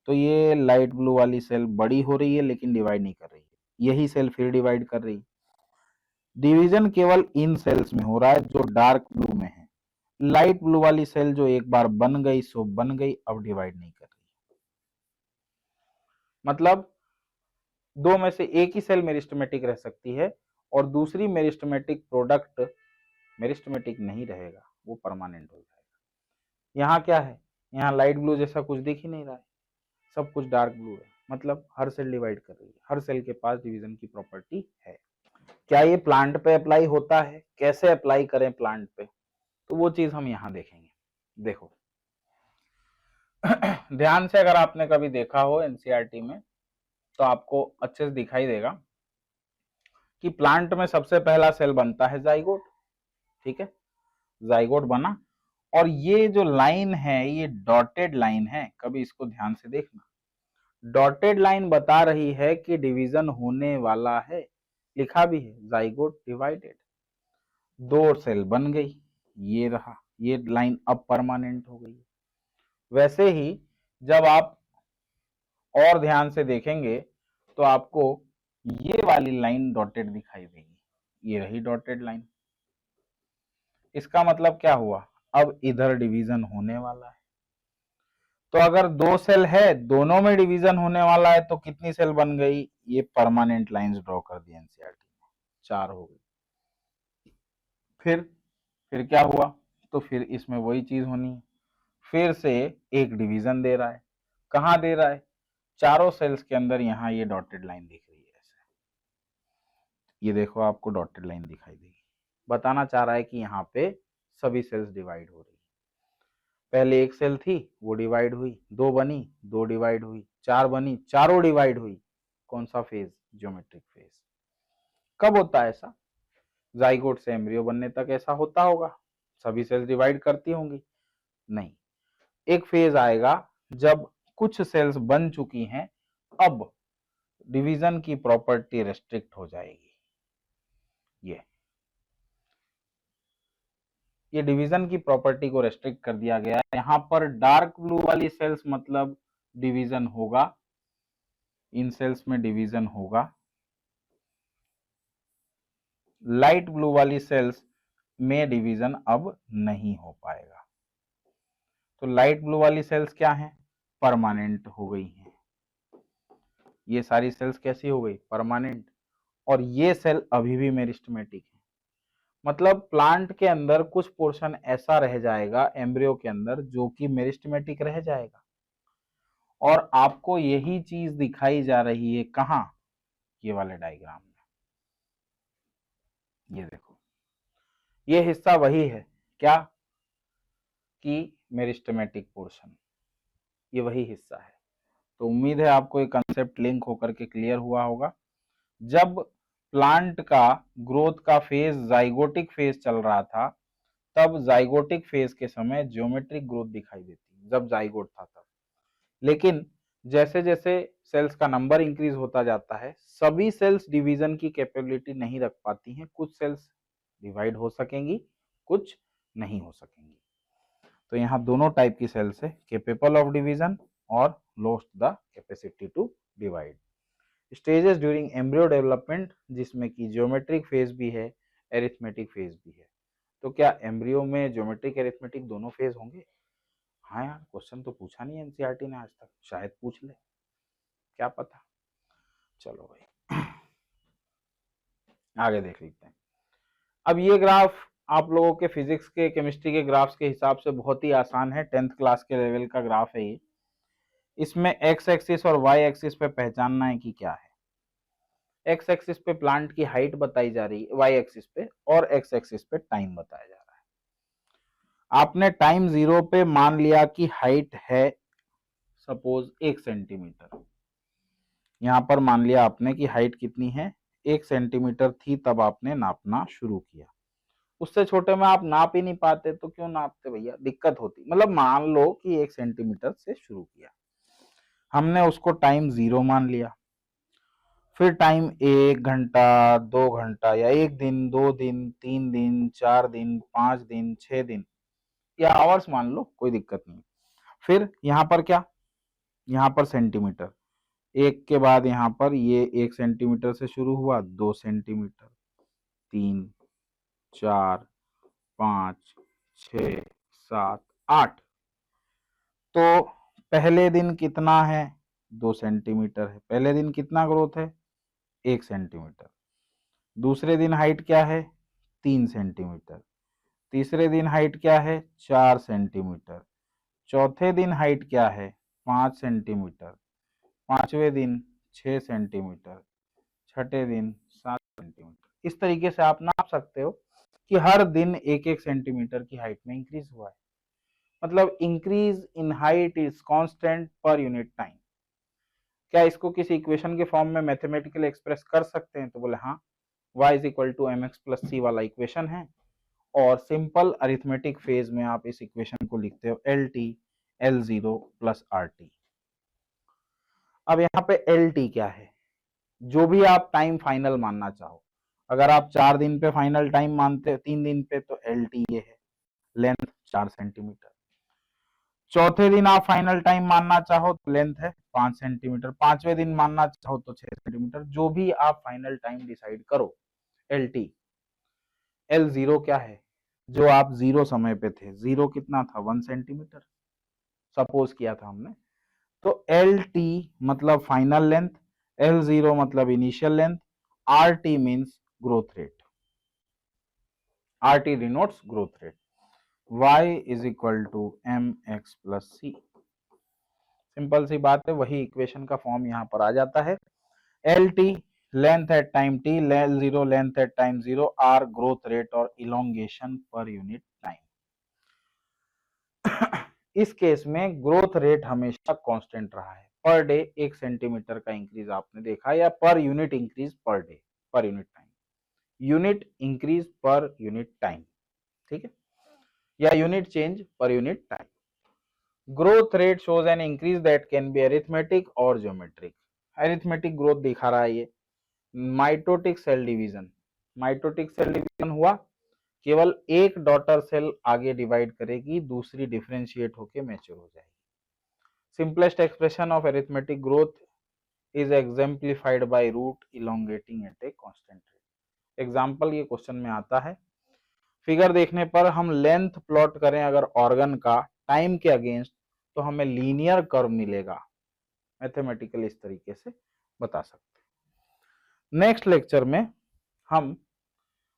तो ये लाइट ब्लू वाली सेल बड़ी हो रही है लेकिन डिवाइड नहीं कर रही है, यही सेल फिर डिवाइड कर रही है। डिवीजन केवल इन सेल्स में हो रहा है जो डार्क ब्लू में है। लाइट ब्लू वाली सेल जो एक बार बन गई सो बन गई, अब डिवाइड नहीं कर रही। मतलब दो में से एक ही सेल मेरिस्टेमेटिक रह सकती है और दूसरी मेरिस्टेमेटिक प्रोडक्ट मेरिस्टेमेटिक नहीं रहेगा, वो परमानेंट हो जाएगा। यहाँ क्या है, यहाँ लाइट ब्लू जैसा कुछ दिख ही नहीं रहा है, सब कुछ डार्क ब्लू है। मतलब हर सेल डिवाइड कर रही है, हर सेल के पास डिवीजन की प्रॉपर्टी है। क्या ये प्लांट पे अप्लाई होता है, कैसे अप्लाई करें प्लांट पे, तो वो चीज हम यहां देखेंगे। देखो ध्यान से अगर आपने कभी देखा हो एनसीईआरटी में तो आपको अच्छे से दिखाई देगा कि प्लांट में सबसे पहला सेल बनता है जाइगोट। ठीक है, जाइगोट बना और ये जो लाइन है ये डॉटेड लाइन है, कभी इसको ध्यान से देखना। डॉटेड लाइन बता रही है कि डिवीजन होने वाला है, लिखा भी है जाइगोट डिवाइडेड। 2 सेल बन गई, ये रहा, ये लाइन अब परमानेंट हो गई। वैसे ही जब आप और ध्यान से देखेंगे तो आपको ये वाली लाइन डॉटेड दिखाई देगी, ये रही डॉटेड लाइन। इसका मतलब क्या हुआ, अब इधर डिवीजन होने वाला है। तो अगर 2 सेल है, दोनों में डिवीजन होने वाला है, तो कितनी सेल बन गई, ये परमानेंट लाइंस ड्रॉ कर दी एनसीईआरटी में, 4 हो गई। फिर क्या हुआ, तो फिर इसमें वही चीज होनी है, फिर से एक डिवीजन दे रहा है। कहां दे रहा है, चारों सेल्स के अंदर। यहां ये डॉटेड लाइन दिख रही है ऐसे, ये देखो आपको डॉटेड लाइन दिखाई देगी, बताना चाह रहा है कि यहाँ पे सभी सेल्स डिवाइड हो रही है। पहले एक सेल थी वो डिवाइड हुई, 2 बनी, 2 डिवाइड हुई, 4 बनी, चारों डिवाइड हुई। कौन सा फेज, ज्योमेट्रिक फेज। कब होता है ऐसा, जाइगोट से एम्ब्रियो बनने तक ऐसा होता होगा, सभी सेल्स डिवाइड करती होंगी, नहीं। एक फेज आएगा जब कुछ सेल्स बन चुकी हैं, अब डिवीजन की प्रॉपर्टी रेस्ट्रिक्ट हो जाएगी। ये डिवीजन की प्रॉपर्टी को रेस्ट्रिक्ट कर दिया गया है। यहां पर डार्क ब्लू वाली सेल्स मतलब डिवीजन होगा, इन सेल्स में डिवीजन होगा। लाइट ब्लू वाली सेल्स में डिवीजन अब नहीं हो पाएगा। तो लाइट ब्लू वाली सेल्स क्या हैं, परमानेंट हो गई हैं। ये सारी सेल्स कैसी हो गई, परमानेंट। और ये सेल अभी भी मेरिस्टेमेटिक है, मतलब प्लांट के अंदर कुछ पोर्शन ऐसा रह जाएगा एम्ब्रियो के अंदर जो कि मेरिस्टेमेटिक रह जाएगा। और आपको यही चीज दिखाई जा रही है कहां, ये वाले डायग्राम में। ये देखो, ये हिस्सा वही है क्या, कि मेरिस्टेमेटिक पोर्शन, ये वही हिस्सा है। तो उम्मीद है आपको ये कंसेप्ट लिंक होकर के क्लियर हुआ होगा। जब प्लांट का ग्रोथ का फेज जाइगोटिक फेज चल रहा था, तब जाइगोटिक फेज के समय ज्योमेट्रिक ग्रोथ दिखाई देती, जब जाइगोट था तब। लेकिन जैसे जैसे सेल्स का नंबर इंक्रीज होता जाता है, सभी सेल्स डिवीजन की कैपेबिलिटी नहीं रख पाती हैं, कुछ सेल्स डिवाइड हो सकेंगी, कुछ नहीं हो सकेंगी। तो यहाँ दोनों टाइप की सेल्स है, कैपेबल ऑफ डिवीजन और lost the capacity to divide. Stages during embryo development, जिसमें कि ज्योमेट्रिक फेज भी है, एरिथमेटिक फेज भी है। तो क्या एम्ब्रियो में ज्योमेट्रिक एरिथमेटिक दोनों फेज होंगे? हाँ यार, क्वेश्चन तो पूछा नहीं एनसीईआरटी ने आज तक, शायद पूछ ले, क्या पता। चलो भाई आगे देख लेते हैं। अब ये ग्राफ आप लोगों के फिजिक्स के, केमिस्ट्री के ग्राफ्स के हिसाब से बहुत ही आसान है, 10th क्लास के लेवल का ग्राफ है ये। इसमें एक्स एक्सिस और वाई एक्सिस पे पहचानना है कि क्या है। एक्स एक्सिस पे प्लांट की हाइट बताई जा रही है, वाई एक्सिस पे, और एक्स एक्सिस पे टाइम बताया जा रहा है। आपने टाइम 0 पे मान लिया कि हाइट है सपोज 1 सेंटीमीटर। यहां पर मान लिया आपने कि हाइट कितनी है, 1 सेंटीमीटर थी, तब आपने नापना शुरू किया। उससे छोटे में आप नाप ही नहीं पाते तो क्यों नापते भैया, दिक्कत होती। मतलब मान लो कि 1 सेंटीमीटर से शुरू किया, हमने उसको टाइम 0 मान लिया। फिर टाइम 1 घंटा, 2 घंटा, या 1 दिन, 2 दिन, 3 दिन, 4 दिन, 5 दिन, 6 दिन, या आवर्स मान लो, कोई दिक्कत नहीं। फिर यहाँ पर क्या, यहाँ पर सेंटीमीटर, एक के बाद यहाँ पर ये 1 सेंटीमीटर से शुरू हुआ, 2 सेंटीमीटर, 3, 4, 5, 6, 7, 8। तो पहले दिन कितना है, 2 सेंटीमीटर है। पहले दिन कितना ग्रोथ है, 1 सेंटीमीटर। दूसरे दिन हाइट क्या है, 3 सेंटीमीटर। तीसरे दिन हाइट क्या है, 4 सेंटीमीटर। चौथे दिन हाइट क्या है, 5 सेंटीमीटर। पांचवें दिन 6 सेंटीमीटर। छठे दिन 7 सेंटीमीटर। इस तरीके से आप नाप सकते हो कि हर दिन 1-1 सेंटीमीटर की हाइट में इंक्रीज हुआ है, मतलब increase in height is constant पर यूनिट टाइम। क्या इसको किसी इक्वेशन के फॉर्म में मैथमेटिकली एक्सप्रेस कर सकते हैं? तो बोले हाँ, y is equal to mx plus c वाला इक्वेशन है, और सिंपल अरिथमेटिक फेज में आप इस इक्वेशन को लिखते हो LT L0 प्लस RT। अब यहाँ पे LT क्या है? जो भी आप टाइम फाइनल मानना चाहो, अगर आप 4 दिन पे फाइनल टाइम मानते हो, 3 दिन पे, तो LT ये है, लेंथ 4 सेंटीमीटर। चौथे दिन आप फाइनल टाइम मानना चाहो तो लेंथ है 5 सेंटीमीटर, 5वें दिन मानना चाहो तो 6 सेंटीमीटर, जो भी आप फाइनल टाइम डिसाइड करो। LT L0 क्या है? जो आप जीरो समय पे थे, जीरो कितना था? 1 सेंटीमीटर सपोज किया था हमने। तो LT मतलब फाइनल लेंथ, L0 मतलब initial length, RT means growth rate, RT denotes growth rate. y is equal to mx plus c। Simple सी बात है, वही इक्वेशन का फॉर्म यहां पर आ जाता है। LT length at time t, L0 length at time 0, R growth rate और इलोंगेशन पर यूनिट टाइम। इस केस में ग्रोथ रेट हमेशा कांस्टेंट रहा है, पर डे 1 सेंटीमीटर का इंक्रीज आपने देखा, या per unit increase per day, per unit time, unit increase per unit time, ठीक है, या unit change per unit time. Growth rate shows an increase that can be arithmetic और geometric. Arithmetic growth दिखा रहा है ये। Mitotic cell division, mitotic cell division हुआ, केवल एक डॉटर सेल आगे डिवाइड करेगी, दूसरी डिफरेंशिएट होके मैच्योर हो जाएगी। Simplest expression of arithmetic growth is exemplified by root elongating at a constant rate. Example ये क्वेश्चन में आता है, फिगर देखने पर हम लेंथ प्लॉट करें अगर ऑर्गन का टाइम के अगेंस्ट, तो हमें लीनियर कर्व मिलेगा। मैथमेटिकली इस तरीके से बता सकते हैं। नेक्स्ट लेक्चर में हम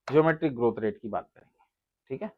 ज्योमेट्रिक ग्रोथ रेट की बात करेंगे, ठीक है।